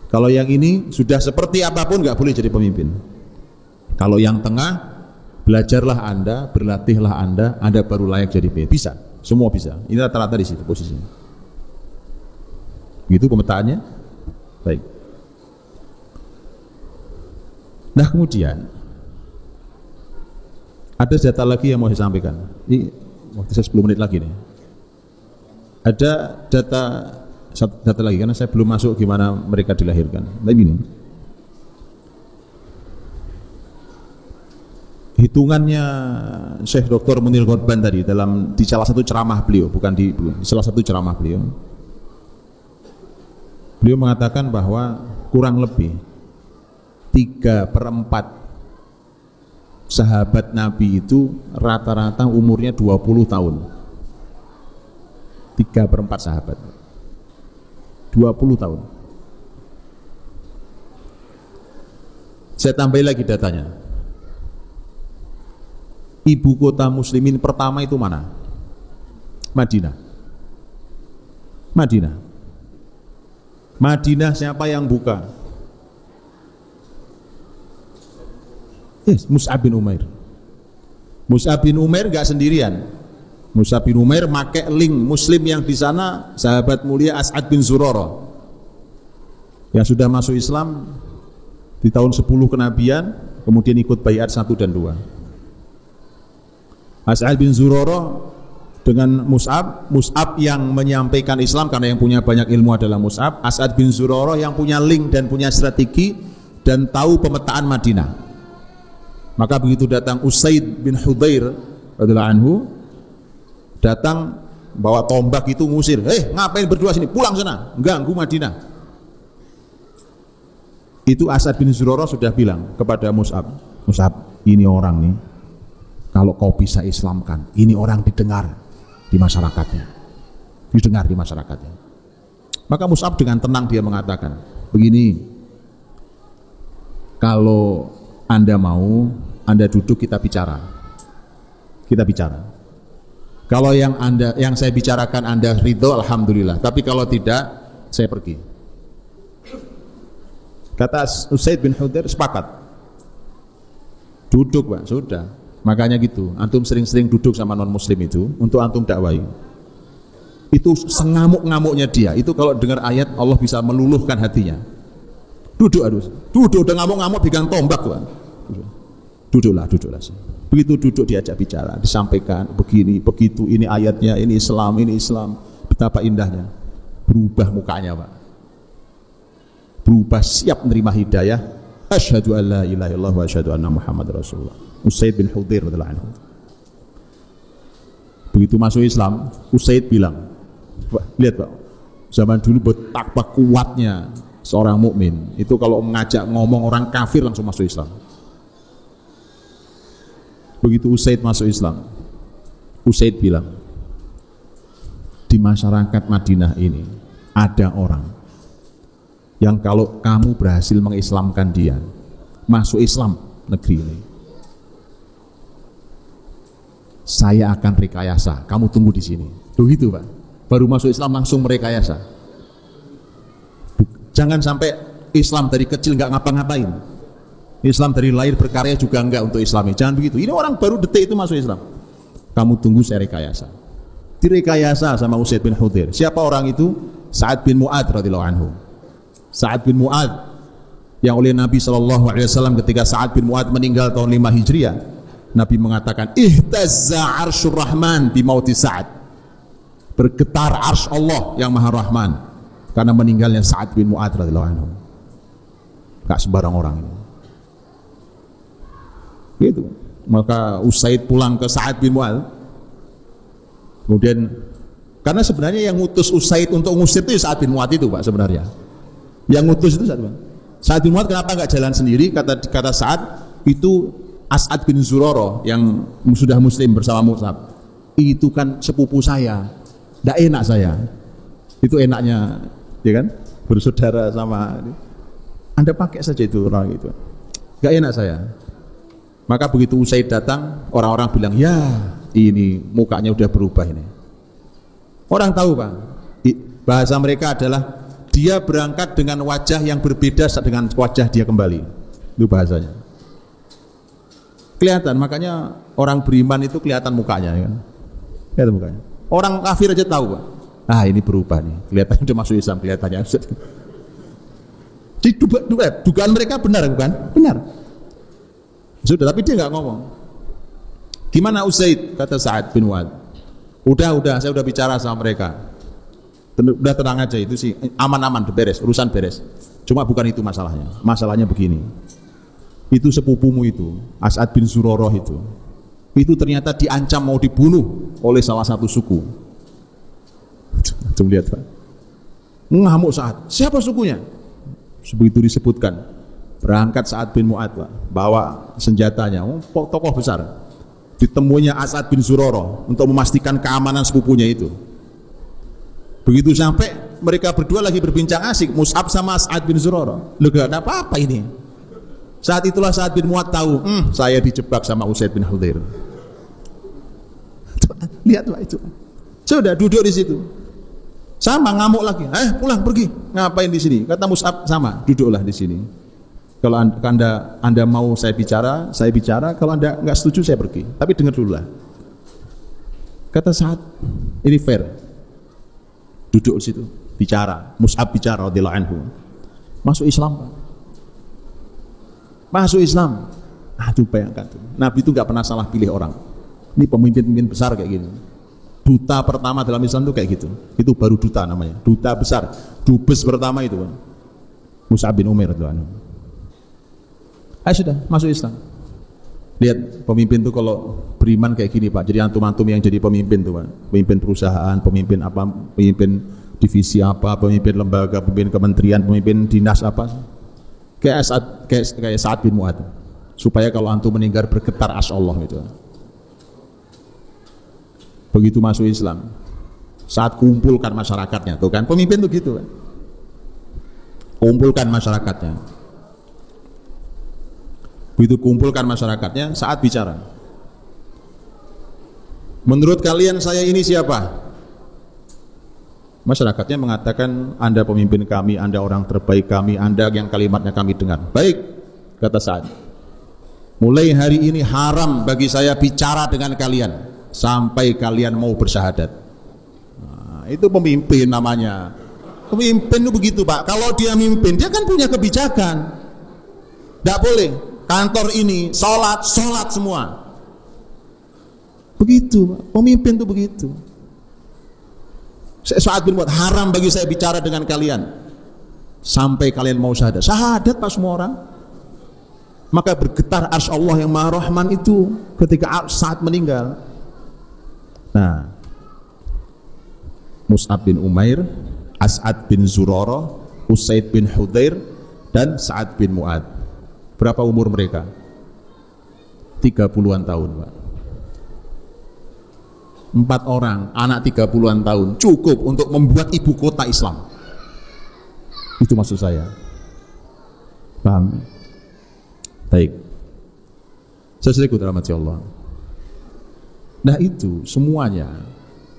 Kalau yang ini sudah seperti apapun nggak boleh jadi pemimpin. Kalau yang tengah, belajarlah Anda, berlatihlah Anda baru layak jadi pemimpin. Bisa, semua bisa. Ini rata-rata di situ posisinya. Gitu pemetaannya. Baik. Nah kemudian ada data lagi yang mau saya sampaikan. Ini waktu saya 10 menit lagi nih. Ada data lagi karena saya belum masuk gimana mereka dilahirkan. Tapi ini hitungannya Syekh Dr. Munir Ghorban tadi di salah satu ceramah beliau, bukan di salah satu ceramah beliau. Beliau mengatakan bahwa kurang lebih 3/4 sahabat Nabi itu rata-rata umurnya 20 tahun. 3/4 sahabat 20 tahun. Saya tambahin lagi datanya. Ibu kota muslimin pertama itu mana? Madinah. Madinah. Madinah siapa yang buka? Mus'ab bin Umair. Mus'ab bin Umair gak sendirian. Mus'ab bin Umair make link muslim yang di sana, sahabat mulia As'ad bin Zurarah yang sudah masuk Islam di tahun 10 kenabian, kemudian ikut baiat 1 dan 2. As'ad bin Zurarah dengan Mus'ab yang menyampaikan Islam karena yang punya banyak ilmu adalah Mus'ab. As'ad bin Zurarah yang punya link dan punya strategi dan tahu pemetaan Madinah. Maka begitu datang Usaid bin Hudzair radhiyallahu anhu, datang bawa tombak itu ngusir, ngapain berdua sini, pulang sana, ganggu Madinah. Itu As'ad bin Zurarah sudah bilang kepada Mus'ab, Mus'ab, ini orang nih, kalau kau bisa Islamkan, ini orang didengar di masyarakatnya, didengar di masyarakatnya. Maka Mus'ab dengan tenang dia mengatakan, begini, kalau Anda mau, Anda duduk, kita bicara. Kita bicara. Kalau yang saya bicarakan Anda ridho, alhamdulillah. Tapi kalau tidak, saya pergi. Kata Usaid bin Hudzair, sepakat. Duduk, Pak, sudah. Makanya gitu, antum sering-sering duduk sama non muslim itu untuk antum dakwai. Itu sengamuk-ngamuknya dia. Itu kalau dengar ayat Allah bisa meluluhkan hatinya. Duduk, duduk udah ngamuk-ngamuk pegang tombak, Pak. Duduklah. Begitu duduk diajak bicara, disampaikan begini, begitu, ini ayatnya, ini Islam. Betapa indahnya. Berubah mukanya, Pak. Berubah, siap menerima hidayah. Asyhadu an la ilaha illallah wa asyhadu anna Muhammadar Rasulullah. Usaid bin Hudzair radhiyallahu anhu. Begitu masuk Islam, Usaid bilang, lihat Pak, zaman dulu betapa kuatnya seorang mukmin. Itu kalau mengajak ngomong orang kafir langsung masuk Islam. Begitu Usaid masuk Islam, Usaid bilang, di masyarakat Madinah ini ada orang yang kalau kamu berhasil mengislamkan dia, masuk Islam negeri ini, saya akan rekayasa, kamu tunggu di sini. Begitu Pak, baru masuk Islam langsung merekayasa. Jangan sampai Islam dari kecil nggak ngapa-ngapain, Islam dari lahir berkarya juga enggak untuk Islami. Jangan begitu. Ini orang baru detik itu masuk Islam, kamu tunggu, saya rekayasa. Direkayasa sama Usaid bin Hudzair. Siapa orang itu? Sa'ad bin Mu'adz radhiyallahu anhu. Sa'ad bin Mu'adz yang oleh Nabi SAW ketika Sa'ad bin Mu'adz meninggal tahun 5 Hijriah, Nabi mengatakan, ihtazza arsyur rahman bi mauti Sa'ad. Bergetar arsy Allah yang Maha Rahman karena meninggalnya Sa'ad bin Mu'adz radhiyallahu anhu. Gak sembarang orang ini. Gitu. Maka Usaid pulang ke Sa'ad bin Mu'adz. Kemudian karena sebenarnya yang ngutus Usaid untuk ngusir itu Sa'ad bin Mu'adz itu, Pak, sebenarnya. Yang ngutus itu Sa'ad bin Mu'adz. Kenapa enggak jalan sendiri? Kata Sa'ad, itu As'ad bin Zurarah yang sudah muslim bersama Mus'ab. Itu kan sepupu saya. Enggak enak saya. Itu enaknya, ya kan? Bersaudara sama. Anda pakai saja itu orang itu. Enggak enak saya. Maka begitu Usaid datang, orang-orang bilang, ya ini mukanya udah berubah ini. Orang tahu Pak, bahasa mereka adalah dia berangkat dengan wajah yang berbeda dengan wajah dia kembali. Itu bahasanya. Kelihatan, makanya orang beriman itu kelihatan mukanya, ya kan? Kelihatan mukanya. Orang kafir aja tahu Pak. Ini berubah nih, kelihatannya udah masuk Islam, kelihatannya. Jadi dugaan mereka benar bukan? Benar. Sudah, tapi dia nggak ngomong. Gimana Usaid? Kata Sa'ad bin Mu'adz. Udah, saya udah bicara sama mereka. Udah tenang aja, itu sih aman-aman, beres, urusan beres. Cuma bukan itu masalahnya. Masalahnya begini. Itu sepupumu itu, As'ad bin Zurarah itu ternyata diancam mau dibunuh oleh salah satu suku. Coba lihat Pak. Ngamuk Sa'ad. Siapa sukunya? Begitu disebutkan. Berangkat Sa'ad bin Mu'adz, Pak, bawa senjatanya, tokoh besar. Ditemuinya As'ad bin Zurarah untuk memastikan keamanan sepupunya itu. Begitu sampai, mereka berdua lagi berbincang asik, Mus'ab sama As'ad bin Zurarah. Loh, gak ada apa-apa ini. Saat itulah Sa'ad bin Mu'adz tahu, saya dijebak sama Usaid bin Hudzair. Lihat Pak itu. Sudah duduk di situ. Sama ngamuk lagi. Pulang pergi. Ngapain di sini? Kata Mus'ab, sama, duduklah di sini. Kalau anda mau saya bicara. Kalau Anda nggak setuju, saya pergi. Tapi dengar dulu lah. Kata Sa'ad, ini fair. Duduk di situ, bicara. Mus'ab bicara, radhiyallahu anhu. Masuk Islam, Pak. Masuk Islam. Aduh, bayangkan tuh. Nabi itu nggak pernah salah pilih orang. Ini pemimpin-pemimpin besar kayak gini. Duta pertama dalam Islam itu kayak gitu. Itu baru duta namanya. Duta besar. Dubes pertama itu, Pak. Mus'ab bin Umair radhiyallahu anhu. Sudah masuk Islam. Lihat pemimpin tuh kalau beriman kayak gini, Pak. Jadi antum-antum yang jadi pemimpin tuh, Pak. Pemimpin perusahaan, pemimpin apa, pemimpin divisi apa, pemimpin lembaga, pemimpin kementerian, pemimpin dinas apa. Kayak Sa'ad bin Mu'adz. Supaya kalau antum meninggal bergetar asy Allah gitu. Begitu masuk Islam, saat kumpulkan masyarakatnya, tuh kan pemimpin tuh gitu, kan? Kumpulkan masyarakatnya. Begitu kumpulkan masyarakatnya, saat bicara, menurut kalian saya ini siapa? Masyarakatnya mengatakan, Anda pemimpin kami, Anda orang terbaik kami, Anda yang kalimatnya kami dengar. Baik, kata Sa'ad, mulai hari ini haram bagi saya bicara dengan kalian sampai kalian mau bersyahadat. Nah, itu pemimpin namanya. Pemimpin itu begitu, Pak. Kalau dia mimpin, dia kan punya kebijakan. Tidak boleh kantor ini sholat semua. Begitu, Pak. Pemimpin itu begitu. Sa'ad bin Mu'adz, haram bagi saya bicara dengan kalian sampai kalian mau syahadat. Syahadat, Pak, semua orang. Maka bergetar arsy Allah yang Maha Rahman itu ketika Sa'ad meninggal. Nah, Mus'ab bin Umair, As'ad bin Zurarah, Usaid bin Hudzair, dan Sa'ad bin Mu'adz. Berapa umur mereka? 30-an tahun, Pak. 4 orang, anak 30-an tahun, cukup untuk membuat ibu kota Islam. Itu maksud saya. Paham? Baik. Saudaraku dirahmati Allah. Nah itu semuanya,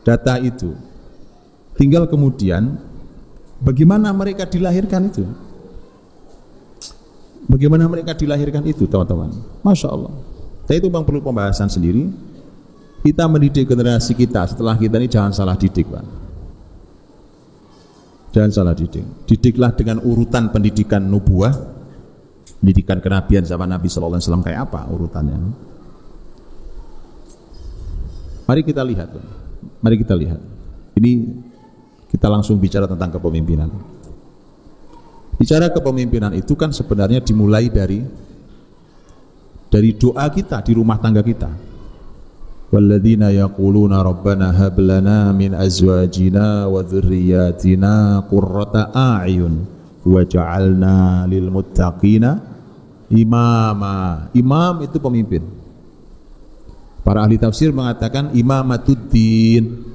data itu. Tinggal kemudian bagaimana mereka dilahirkan itu. Bagaimana mereka dilahirkan itu, teman-teman. Masya Allah. Tapi itu memang perlu pembahasan sendiri. Kita mendidik generasi kita setelah kita ini jangan salah didik, Pak. Jangan salah didik. Didiklah dengan urutan pendidikan nubuah, pendidikan kenabian zaman Nabi Sallallahu Alaihi Wasallam kayak apa urutannya. Mari kita lihat, Pak. Mari kita lihat. Ini kita langsung bicara tentang kepemimpinan. Bicara kepemimpinan itu kan sebenarnya dimulai dari doa kita di rumah tangga kita. Walladzina yaquluna rabbana hab lana min azwajina wa dzurriyyatina qurrata a'yun waj'alna lil muttaqina imama. Imam itu pemimpin. Para ahli tafsir mengatakan imamatuddin.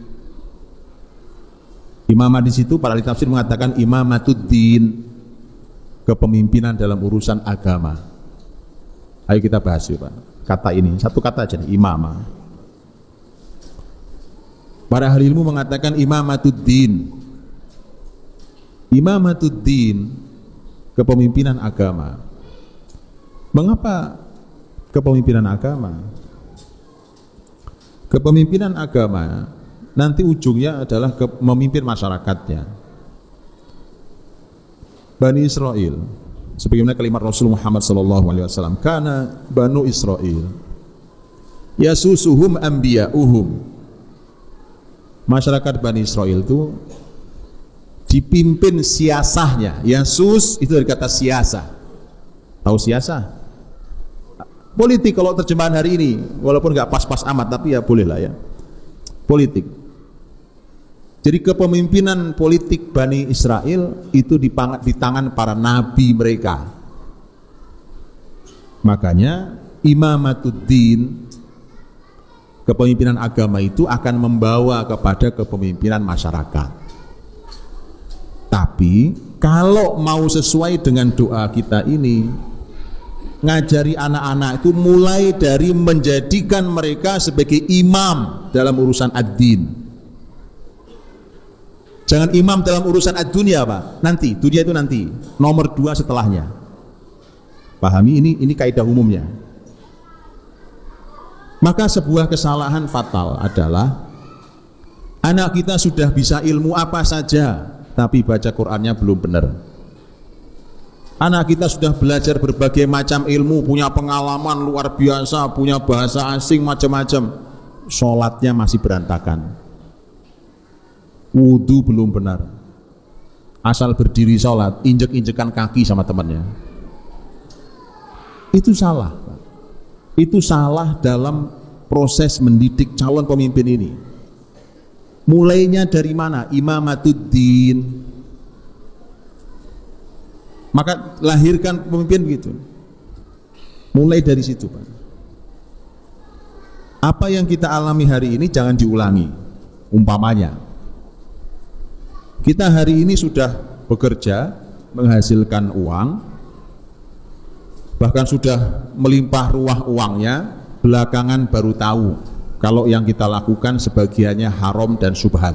Imamah di situ para ahli tafsir mengatakan imamatuddin, kepemimpinan dalam urusan agama. Ayo kita bahas ya, Pak. Kata ini, satu kata aja nih, imamah. Para ahli ilmu mengatakan imamatuddin. Imamatuddin, kepemimpinan agama. Mengapa kepemimpinan agama? Kepemimpinan agama nanti ujungnya adalah memimpin masyarakatnya. Bani Israel, sebagaimana kalimat Rasul Muhammad SAW, karena Banu Israel yasusuhum anbiya'uhum. Masyarakat Bani Israel itu dipimpin siasahnya. Yasus itu dari kata siasah. Tahu siasah? Politik kalau terjemahan hari ini, walaupun nggak pas-pas amat, tapi ya boleh lah ya. Politik. Jadi kepemimpinan politik Bani Israel itu di tangan para nabi mereka. Makanya imamatuddin, kepemimpinan agama itu akan membawa kepada kepemimpinan masyarakat. Tapi kalau mau sesuai dengan doa kita ini, ngajari anak-anak itu mulai dari menjadikan mereka sebagai imam dalam urusan ad-din. Jangan imam dalam urusan ad-dunya, Pak. Nanti, dunia itu nanti, nomor 2 setelahnya. Pahami ini kaidah umumnya. Maka sebuah kesalahan fatal adalah anak kita sudah bisa ilmu apa saja, tapi baca Qur'annya belum benar. Anak kita sudah belajar berbagai macam ilmu, punya pengalaman luar biasa, punya bahasa asing macam-macam, sholatnya masih berantakan, wudu belum benar, asal berdiri sholat, injek-injekan kaki sama temannya. Itu salah. Itu salah dalam proses mendidik calon pemimpin ini. Mulainya dari mana? Imamatuddin. Maka lahirkan pemimpin begitu. Mulai dari situ, Pak. Apa yang kita alami hari ini jangan diulangi. Umpamanya, kita hari ini sudah bekerja, menghasilkan uang, bahkan sudah melimpah ruah uangnya, belakangan baru tahu kalau yang kita lakukan sebagiannya haram dan syubhat.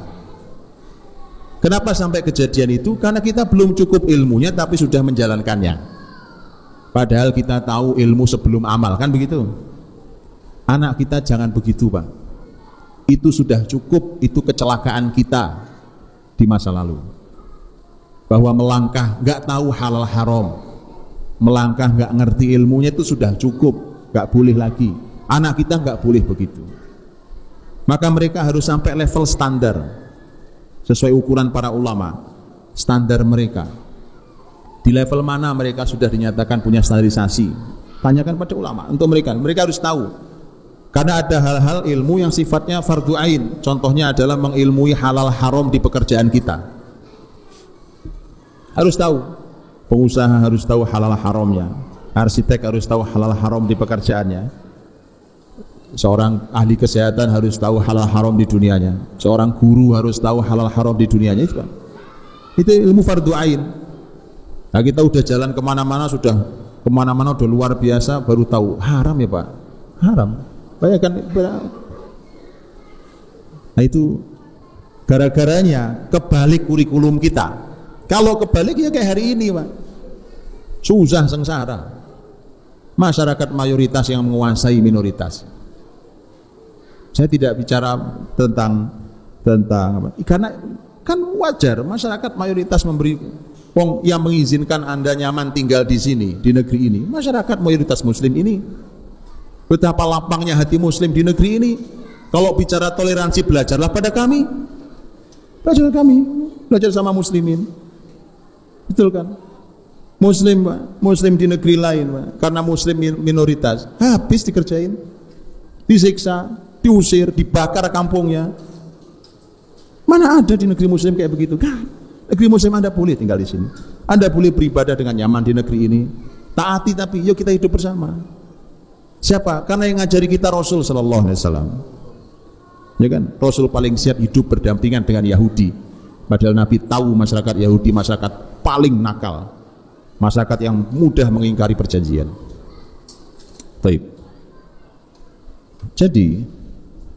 Kenapa sampai kejadian itu? Karena kita belum cukup ilmunya tapi sudah menjalankannya, padahal kita tahu ilmu sebelum amal, kan begitu? Anak kita jangan begitu, Pak. Itu sudah cukup, itu kecelakaan kita di masa lalu, bahwa melangkah gak tahu halal haram, melangkah nggak ngerti ilmunya itu sudah cukup, nggak boleh lagi. Anak kita nggak boleh begitu. Maka mereka harus sampai level standar sesuai ukuran para ulama, standar mereka. Di level mana mereka sudah dinyatakan punya standarisasi? Tanyakan pada ulama. Untuk mereka harus tahu. Karena ada hal-hal ilmu yang sifatnya fardhu ain. Contohnya adalah mengilmui halal haram di pekerjaan kita. Harus tahu. Pengusaha harus tahu halal haramnya, arsitek harus tahu halal haram di pekerjaannya, seorang ahli kesehatan harus tahu halal haram di dunianya, seorang guru harus tahu halal haram di dunianya. Itu ilmu fardhu ain. Nah, kita udah jalan kemana-mana, sudah luar biasa, baru tahu haram ya Pak, haram. Bayangkan. Nah, itu gara-garanya kebalik kurikulum kita. Kalau kebalik ya kayak hari ini, Pak, susah sengsara. Masyarakat mayoritas yang menguasai minoritas. Saya tidak bicara tentang apa, karena kan wajar masyarakat mayoritas memberi yang mengizinkan Anda nyaman tinggal di sini, di negeri ini. Masyarakat mayoritas muslim ini, betapa lapangnya hati muslim di negeri ini. Kalau bicara toleransi, belajarlah pada kami. Belajar sama muslimin. Betul kan? Muslim, Pak, muslim di negeri lain, Pak, karena muslim minoritas, habis dikerjain, disiksa, diusir, dibakar kampungnya. Mana ada di negeri muslim kayak begitu? Kan? Negeri muslim Anda boleh tinggal di sini, Anda boleh beribadah dengan nyaman di negeri ini, taati, tapi yuk kita hidup bersama. Siapa? Karena yang ngajari kita Rasul Sallallahu Alaihi Wasallam. Ya kan? Rasul paling siap hidup berdampingan dengan Yahudi. Padahal Nabi tahu masyarakat Yahudi masyarakat paling nakal, masyarakat yang mudah mengingkari perjanjian. Baik. Jadi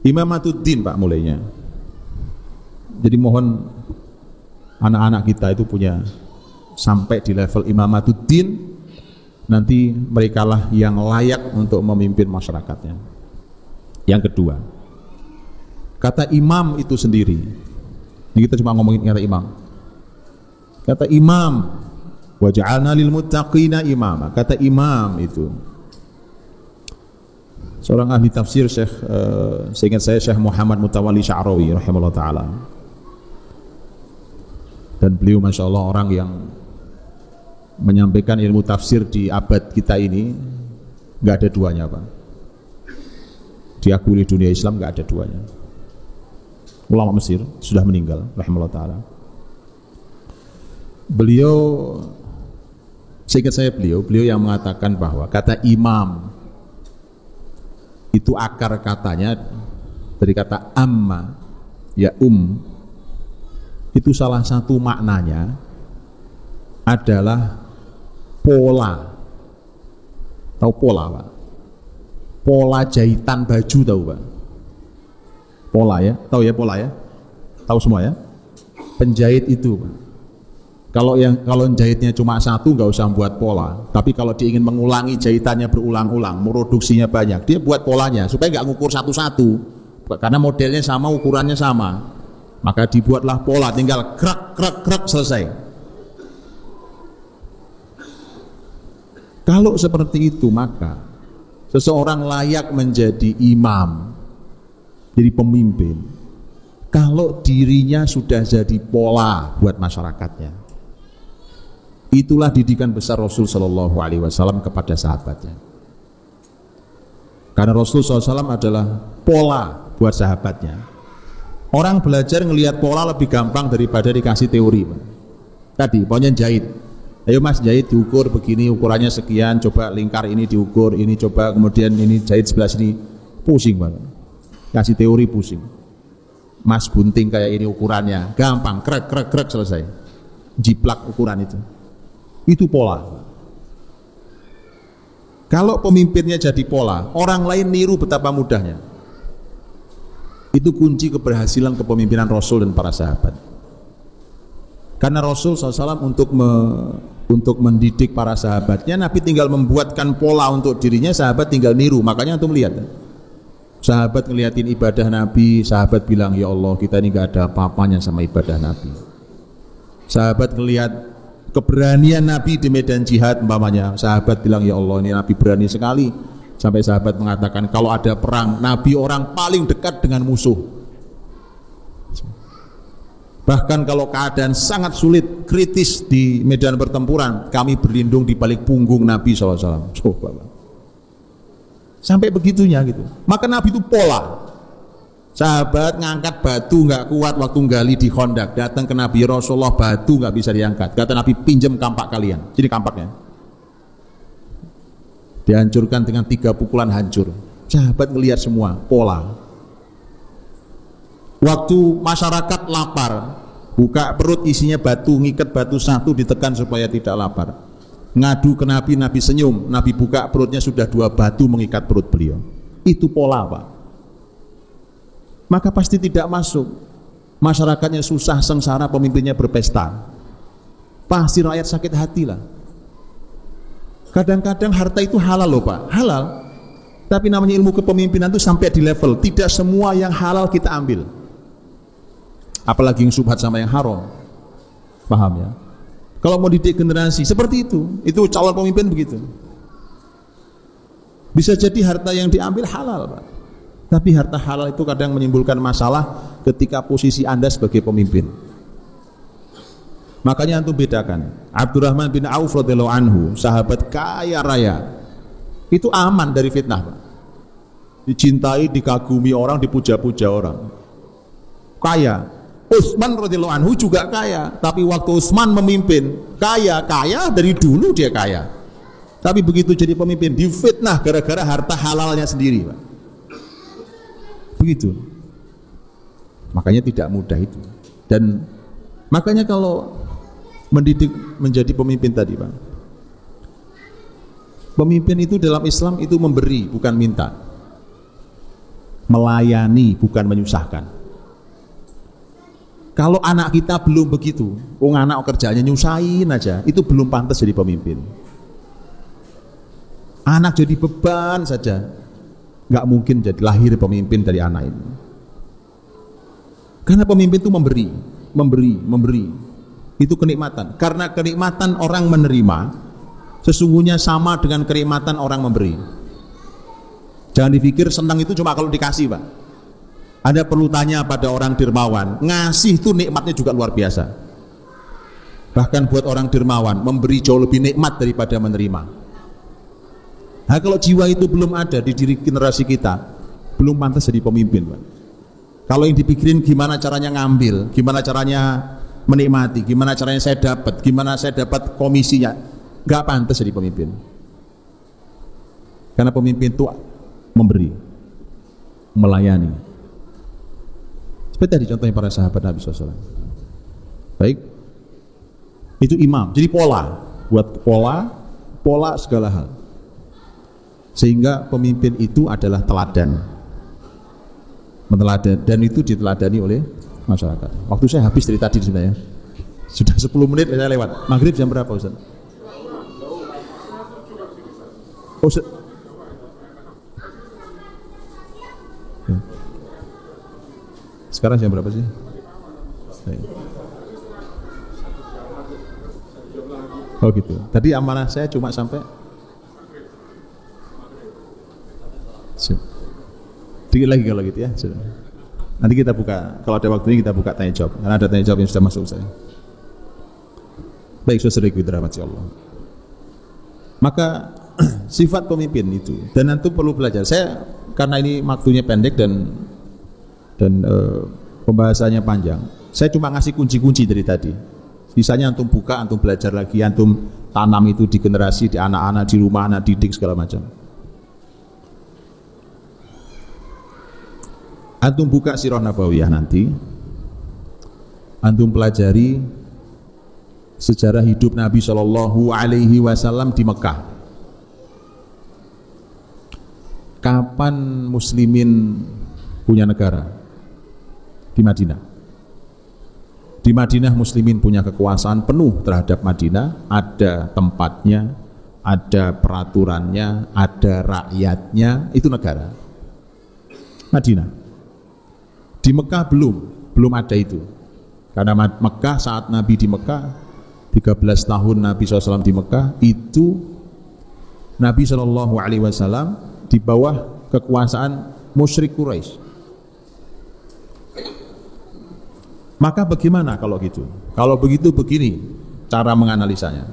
imamatuddin, Pak, mulainya. Jadi mohon anak-anak kita itu punya sampai di level imamatuddin, nanti merekalah yang layak untuk memimpin masyarakatnya. Yang kedua, kata imam itu sendiri. Ini kita cuma ngomongin kata imam. Kata imam, wa ja'alna lil muttaqina imama. Kata imam itu, seorang ahli tafsir, seingat saya Syekh Muhammad Mutawalli Sya'rawi rahimahullah ta'ala, dan beliau Masya Allah orang yang menyampaikan ilmu tafsir di abad kita ini nggak ada duanya, Pak. Diakui dunia Islam nggak ada duanya. Ulama Mesir sudah meninggal rahimahullah ta'ala. Beliau Seingat saya beliau yang mengatakan bahwa kata imam itu akar katanya dari kata amma, ya itu salah satu maknanya adalah pola. Tahu pola, Pak? Pola jahitan baju, tahu, Pak? Pola ya, tahu ya pola ya? Tahu semua ya? Penjahit itu, Pak. Kalau jahitnya cuma satu nggak usah buat pola. Tapi kalau dia ingin mengulangi jahitannya berulang-ulang, produksinya banyak, dia buat polanya supaya nggak ngukur satu-satu. Karena modelnya sama, ukurannya sama. Maka dibuatlah pola, tinggal krak selesai. Kalau seperti itu maka seseorang layak menjadi imam, jadi pemimpin. Kalau dirinya sudah jadi pola buat masyarakatnya. Itulah didikan besar Rasul Shallallahu Alaihi Wasallam kepada sahabatnya. Karena Rasul SAW adalah pola buat sahabatnya. Orang belajar ngelihat pola lebih gampang daripada dikasih teori. Tadi pokoknya jahit. Ayo mas, jahit diukur begini, ukurannya sekian, coba lingkar ini diukur, ini coba kemudian ini jahit sebelah sini, pusing banget. Kasih teori pusing. Mas gunting kayak ini ukurannya, gampang, krek selesai. Jiplak ukuran itu. Itu pola. Kalau pemimpinnya jadi pola, orang lain niru betapa mudahnya. Itu kunci keberhasilan kepemimpinan Rasul dan para sahabat. Karena Rasul SAW untuk mendidik para sahabatnya, Nabi tinggal membuatkan pola untuk dirinya, sahabat tinggal niru. Makanya untuk melihat, sahabat ngeliatin ibadah Nabi, sahabat bilang, ya Allah kita ini gak ada apa-apanya sama ibadah Nabi. Sahabat ngelihat keberanian Nabi di medan jihad umpamanya, sahabat bilang, ya Allah ini Nabi berani sekali. Sampai sahabat mengatakan kalau ada perang, Nabi orang paling dekat dengan musuh. Bahkan kalau keadaan sangat sulit, kritis di medan pertempuran, kami berlindung di balik punggung Nabi SAW. Sampai begitunya gitu. Maka Nabi itu pola. Sahabat ngangkat batu nggak kuat waktu gali di Khandaq, datang ke Nabi, Rasulullah batu nggak bisa diangkat. Kata Nabi, pinjam kampak kalian. Jadi kampaknya dihancurkan dengan 3 pukulan hancur. Sahabat ngelihat semua pola. Waktu masyarakat lapar, buka perut isinya batu, ngikat batu satu, ditekan supaya tidak lapar. Ngadu ke Nabi, Nabi senyum. Nabi buka perutnya sudah 2 batu mengikat perut beliau. Itu pola, Pak. Maka pasti tidak masuk. Masyarakatnya susah, sengsara, pemimpinnya berpesta. Pasti rakyat sakit hati lah. Kadang-kadang harta itu halal loh Pak, halal. Tapi namanya ilmu kepemimpinan itu sampai di level tidak semua yang halal kita ambil. Apalagi yang syubhat sama yang haram. Paham ya? Kalau mau didik generasi seperti itu calon pemimpin begitu. Bisa jadi harta yang diambil halal Pak. Tapi harta halal itu kadang menimbulkan masalah ketika posisi Anda sebagai pemimpin. Makanya antum bedakan. Abdurrahman bin Auf radhiyallahu anhu, sahabat kaya raya, itu aman dari fitnah, Pak. Dicintai, dikagumi orang, dipuja-puja orang. Kaya. Utsman radhiyallahu anhu juga kaya, tapi waktu Utsman memimpin, kaya dari dulu dia kaya. Tapi begitu jadi pemimpin, difitnah gara-gara harta halalnya sendiri, Pak. Begitu. Makanya tidak mudah itu. Dan makanya kalau mendidik menjadi pemimpin tadi Pak, pemimpin itu dalam Islam itu memberi bukan minta, melayani bukan menyusahkan. Kalau anak kita belum begitu, anak kerjanya nyusahin aja, itu belum pantas jadi pemimpin. Anak jadi beban saja, nggak mungkin jadi lahir pemimpin dari anak ini. Karena pemimpin itu memberi. Itu kenikmatan. Karena kenikmatan orang menerima sesungguhnya sama dengan kenikmatan orang memberi. Jangan dipikir senang itu cuma kalau dikasih Pak. Anda perlu tanya pada orang dermawan, ngasih itu nikmatnya juga luar biasa. Bahkan buat orang dermawan, memberi jauh lebih nikmat daripada menerima. Nah kalau jiwa itu belum ada di diri generasi kita, belum pantas jadi pemimpin Pak. Kalau yang dipikirin gimana caranya ngambil, gimana caranya menikmati, gimana caranya saya dapat komisinya, nggak pantas jadi pemimpin. Karena pemimpin itu memberi, melayani. Seperti tadi contohnya para sahabat Nabi SAW. Baik, itu imam. Jadi pola, buat pola segala hal. Sehingga pemimpin itu adalah teladan, menteladan, dan itu diteladani oleh masyarakat. Waktu saya habis dari tadi sebenarnya. Sudah 10 menit saya lewat. Maghrib jam berapa Ustaz? Oh, sekarang jam berapa sih? Oh gitu. Tadi amanah saya cuma sampai dikit lagi kalau gitu ya. Nanti kita buka, kalau ada waktunya kita buka tanya jawab. Karena ada tanya jawab yang sudah masuk saya. Baik, saudaraku dirahmati Allah. Maka sifat pemimpin itu, dan antum perlu belajar. Saya karena ini waktunya pendek dan pembahasannya panjang, saya cuma ngasih kunci-kunci dari tadi. Sisanya antum buka, antum belajar lagi, antum tanam itu di generasi, di anak-anak, di rumah, anak didik segala macam. Antum buka Sirah Nabawiyah nanti, antum pelajari sejarah hidup Nabi Shallallahu Alaihi Wasallam di Mekah. Kapan muslimin punya negara? Di Madinah. Di Madinah muslimin punya kekuasaan penuh terhadap Madinah, ada tempatnya, ada peraturannya, ada rakyatnya, itu negara. Madinah. Di Mekah belum ada itu. Karena Mekah saat Nabi di Mekah, 13 tahun Nabi SAW di Mekah, itu Nabi SAW di bawah kekuasaan musyrik Quraisy. Maka bagaimana kalau gitu? Kalau begitu begini cara menganalisanya.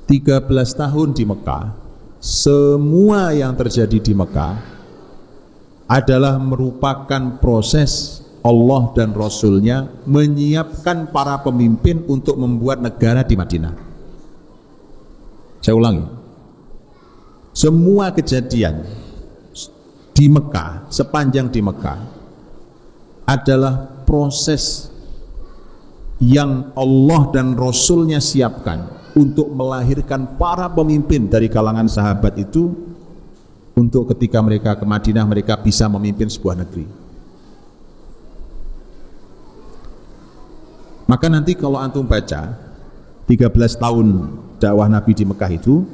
13 tahun di Mekah, semua yang terjadi di Mekah adalah merupakan proses Allah dan Rasulnya menyiapkan para pemimpin untuk membuat negara di Madinah. Saya ulangi, semua kejadian di Mekah, sepanjang di Mekah adalah proses yang Allah dan Rasulnya siapkan untuk melahirkan para pemimpin dari kalangan sahabat itu, untuk ketika mereka ke Madinah mereka bisa memimpin sebuah negeri. Maka nanti kalau antum baca 13 tahun dakwah Nabi di Mekah itu,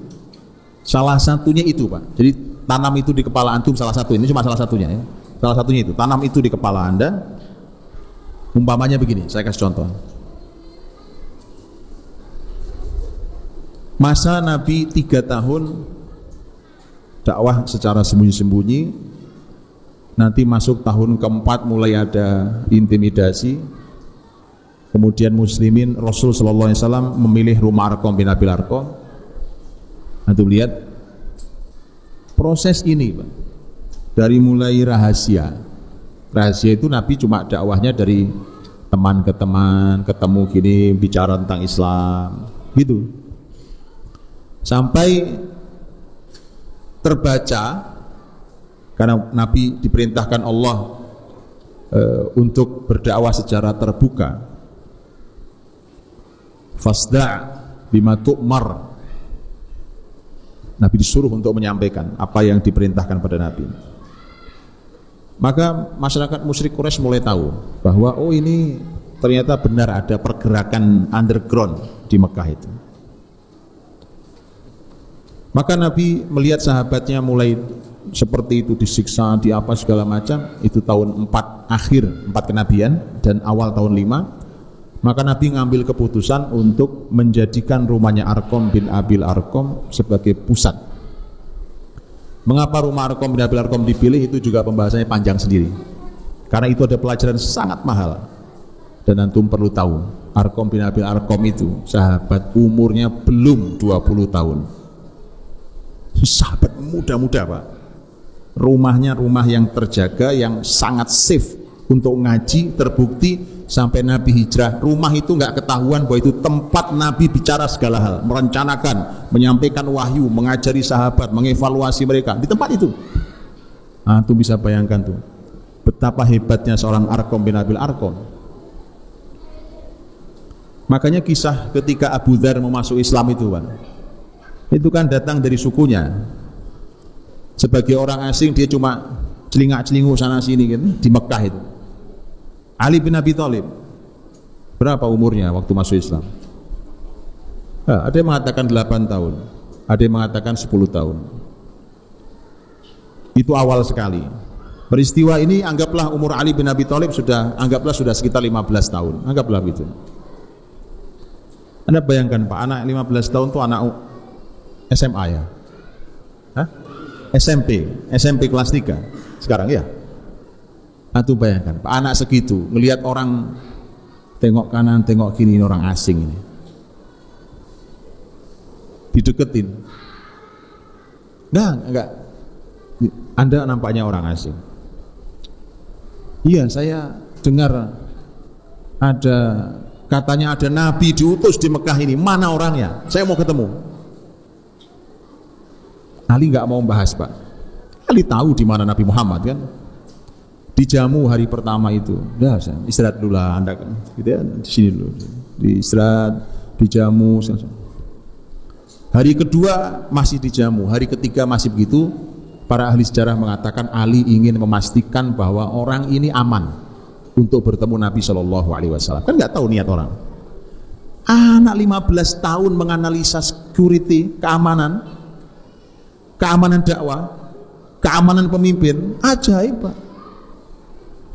salah satunya itu Pak. Jadi tanam itu di kepala antum, salah satu, ini cuma salah satunya ya. Salah satunya itu, tanam itu di kepala Anda. Umpamanya begini, saya kasih contoh. Masa Nabi 3 tahun dakwah secara sembunyi-sembunyi, nanti masuk tahun keempat mulai ada intimidasi. Kemudian muslimin, Rasul sallallahu alaihi wasallam memilih Rumah Arqam bin Abil Arqam. Antum lihat proses ini Pak. Dari mulai rahasia itu Nabi cuma dakwahnya dari teman ke teman, ketemu gini, bicara tentang Islam gitu, sampai terbaca karena Nabi diperintahkan Allah untuk berdakwah secara terbuka. Fasda' bima tu'mar. Nabi disuruh untuk menyampaikan apa yang diperintahkan pada Nabi. Maka masyarakat musyrik Quraisy mulai tahu bahwa oh ini ternyata benar ada pergerakan underground di Mekah itu. Maka Nabi melihat sahabatnya mulai seperti itu, disiksa, di apa segala macam. Itu tahun 4 akhir 4 kenabian dan awal tahun 5. Maka Nabi ngambil keputusan untuk menjadikan rumahnya Arqam bin Abil Arqam sebagai pusat. Mengapa rumah Arqam bin Abil Arqam dipilih, itu juga pembahasannya panjang sendiri. Karena itu ada pelajaran sangat mahal. Dan antum perlu tahu, Arqam bin Abil Arqam itu sahabat umurnya belum 20 tahun. Sahabat muda-muda Pak. Rumahnya rumah yang terjaga, yang sangat safe untuk ngaji, terbukti sampai Nabi hijrah, rumah itu nggak ketahuan bahwa itu tempat Nabi bicara segala hal, merencanakan, menyampaikan wahyu, mengajari sahabat, mengevaluasi mereka di tempat itu. Tuh bisa bayangkan tuh betapa hebatnya seorang Arqam bin Abil Arqam. Makanya kisah ketika Abu Dzar mau masuk Islam itu Pak, itu kan datang dari sukunya. Sebagai orang asing dia cuma celingak-celinguk sana sini gitu, di Mekah itu. Ali bin Abi Thalib berapa umurnya waktu masuk Islam? Ada yang mengatakan 8 tahun, ada yang mengatakan 10 tahun. Itu awal sekali. Peristiwa ini anggaplah umur Ali bin Abi Thalib sudah sekitar 15 tahun, anggaplah gitu. Anda bayangkan Pak, anak 15 tahun itu anak SMA ya? SMP kelas 3 sekarang ya. Tuh bayangkan Pak, anak segitu ngelihat orang tengok kanan tengok kiri, ini orang asing ini dideketin, enggak, Anda nampaknya orang asing. Iya, saya dengar katanya ada Nabi diutus di Mekah ini, mana orangnya, saya mau ketemu. Ali nggak mau membahas Pak. Ali tahu di mana Nabi Muhammad kan. Dijamu hari pertama itu, udah istirahat dulu lah Anda kan, gitu ya, di sini dulu, di istirahat, dijamu. Hari kedua masih dijamu, hari ketiga masih begitu. Para ahli sejarah mengatakan Ali ingin memastikan bahwa orang ini aman untuk bertemu Nabi Shallallahu Alaihi Wasallam. Kan nggak tahu niat orang. Anak 15 tahun menganalisa security, keamanan dakwah, keamanan pemimpin, ajaib Pak.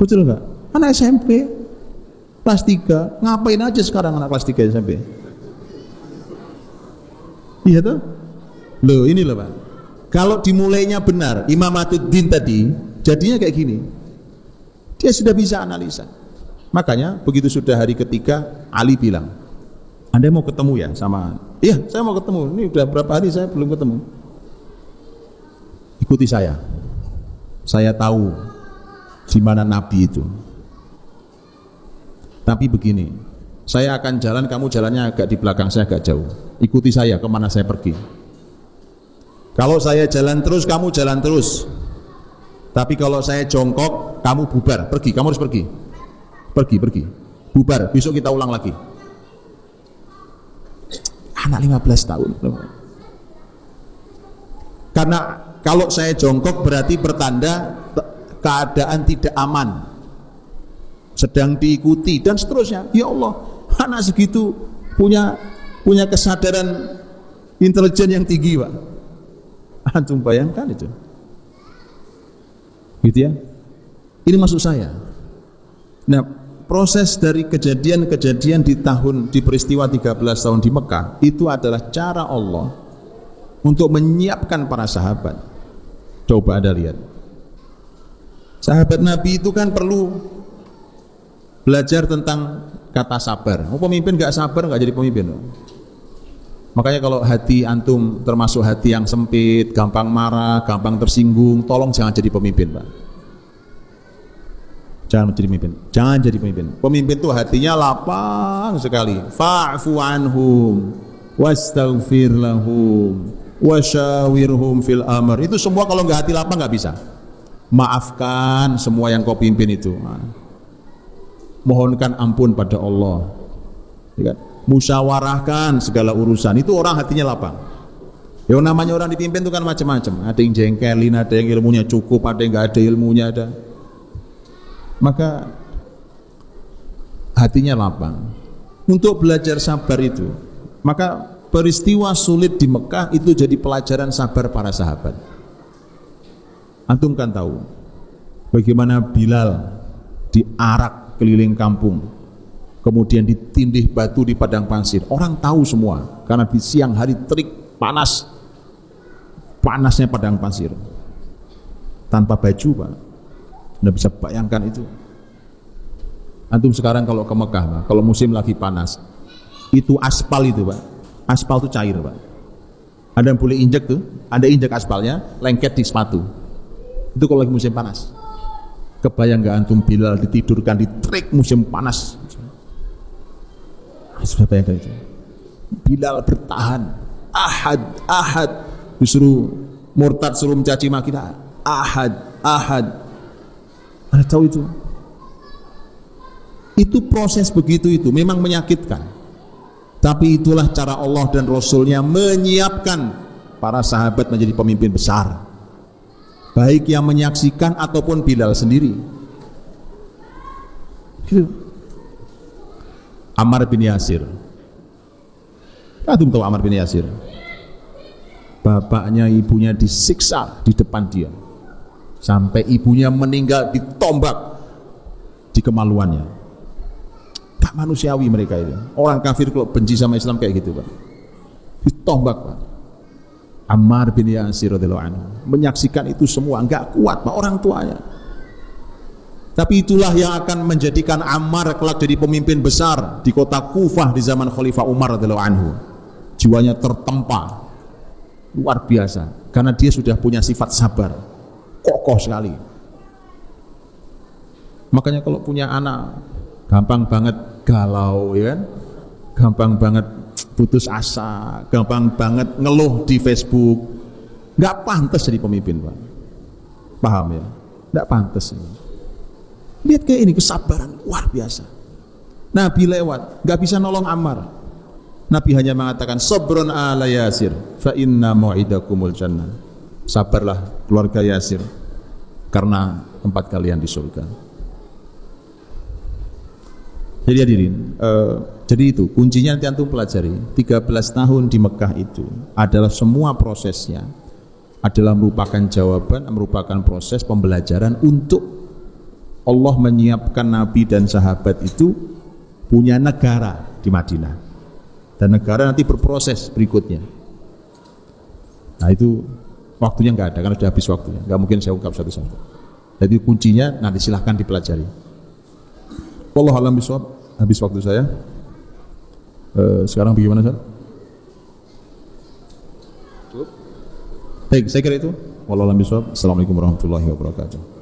Betul enggak? Anak SMP kelas 3, ngapain aja sekarang anak kelas 3 SMP? Iya tuh? Loh ini loh Pak, kalau dimulainya benar Imamatuddin tadi, jadinya kayak gini. Dia sudah bisa analisa. Makanya begitu sudah hari ketiga, Ali bilang, Anda mau ketemu ya sama? Iya, saya mau ketemu. Ini udah berapa hari saya belum ketemu. Ikuti saya tahu di mana Nabi itu. Tapi begini, saya akan jalan, kamu jalannya agak di belakang saya, agak jauh. Ikuti saya kemana saya pergi. Kalau saya jalan terus, kamu jalan terus. Tapi kalau saya jongkok, kamu bubar, pergi, kamu harus pergi. Pergi, bubar, besok kita ulang lagi. Anak 15 tahun. Karena kalau saya jongkok berarti pertanda keadaan tidak aman, sedang diikuti dan seterusnya. Ya Allah, anak segitu punya kesadaran intelijen yang tinggi Pak. Antum bayangkan itu, gitu ya. Ini maksud saya. Nah, proses dari kejadian-kejadian di peristiwa 13 tahun di Mekah itu adalah cara Allah untuk menyiapkan para sahabat. Coba Anda lihat, sahabat Nabi itu kan perlu belajar tentang kata sabar. Pemimpin gak sabar gak jadi pemimpin. Makanya kalau hati antum termasuk hati yang sempit, gampang marah, gampang tersinggung, tolong jangan jadi pemimpin Pak. Jangan jadi pemimpin. Jangan jadi pemimpin. Pemimpin itu hatinya lapang sekali. Fa'fu anhum wastaghfir lahum wasyawirhum fil amr. Itu semua kalau nggak hati lapang nggak bisa. Maafkan semua yang kau pimpin itu. Mohonkan ampun pada Allah. Ya kan? Musyawarahkan segala urusan. Itu orang hatinya lapang. Yang namanya orang dipimpin itu kan macam-macam. Ada yang jengkelin, ada yang ilmunya cukup, ada yang nggak ada ilmunya, ada. Maka hatinya lapang untuk belajar sabar itu. Maka peristiwa sulit di Mekah itu jadi pelajaran sabar para sahabat. Antum kan tahu bagaimana Bilal diarak keliling kampung, kemudian ditindih batu di padang pasir. Orang tahu semua karena di siang hari terik panas, panasnya padang pasir, tanpa baju Pak. Anda bisa bayangkan itu. Antum sekarang kalau ke Mekah Pak, kalau musim lagi panas, itu aspal itu Pak, aspal itu cair Pak. Anda boleh injek tuh, Anda injek aspalnya, lengket di sepatu. Itu kalau lagi musim panas. Kebayang nggak antum Bilal ditidurkan di terik musim panas Sudah bayangkan itu. Bilal bertahan, ahad, disuruh murtad, suruh mencaci maki, ahad. Anda tahu itu? Itu proses begitu itu memang menyakitkan. Tapi itulah cara Allah dan Rasulnya menyiapkan para sahabat menjadi pemimpin besar. Baik yang menyaksikan ataupun Bilal sendiri. Gitu. Ammar bin Yasir. Antum tahu Ammar bin Yasir? Bapaknya ibunya disiksa di depan dia. Sampai ibunya meninggal ditombak di kemaluannya. Tak manusiawi mereka itu. Orang kafir kalau benci sama Islam kayak gitu, Pak. Ditombak, Pak. Ammar bin Yasir radhiyallahu anhu menyaksikan itu semua, enggak kuat, Pak, orang tuanya. Tapi itulah yang akan menjadikan Ammar kelak jadi pemimpin besar di kota Kufah di zaman Khalifah Umar radhiyallahu anhu. Jiwanya tertempa luar biasa karena dia sudah punya sifat sabar, kokoh sekali. Makanya kalau punya anak gampang banget galau, ya kan? Gampang banget putus asa, gampang banget ngeluh di Facebook. Nggak pantas jadi pemimpin, Pak. Paham ya? Nggak pantas ini. Lihat kayak ini, kesabaran luar biasa. Nabi lewat, nggak bisa nolong Ammar. Nabi hanya mengatakan, sabrun ala Yasir, fa inna mau'idakumul jannah. Sabarlah keluarga Yasir, karena tempat kalian di surga. Jadi hadirin, jadi itu kuncinya nanti antum pelajari. 13 tahun di Mekah itu adalah semua prosesnya adalah merupakan jawaban, merupakan proses pembelajaran untuk Allah menyiapkan Nabi dan sahabat itu punya negara di Madinah, dan negara nanti berproses berikutnya. Nah itu waktunya nggak ada karena sudah habis waktunya, nggak mungkin saya ungkap satu-satu. Jadi kuncinya nanti silahkan dipelajari. Wallahu a'lam bishawab. Habis waktu saya. Sekarang bagaimana, Ustaz? Baik, saya kira itu. Wallahu a'lam bishawab. Assalamualaikum warahmatullahi wabarakatuh.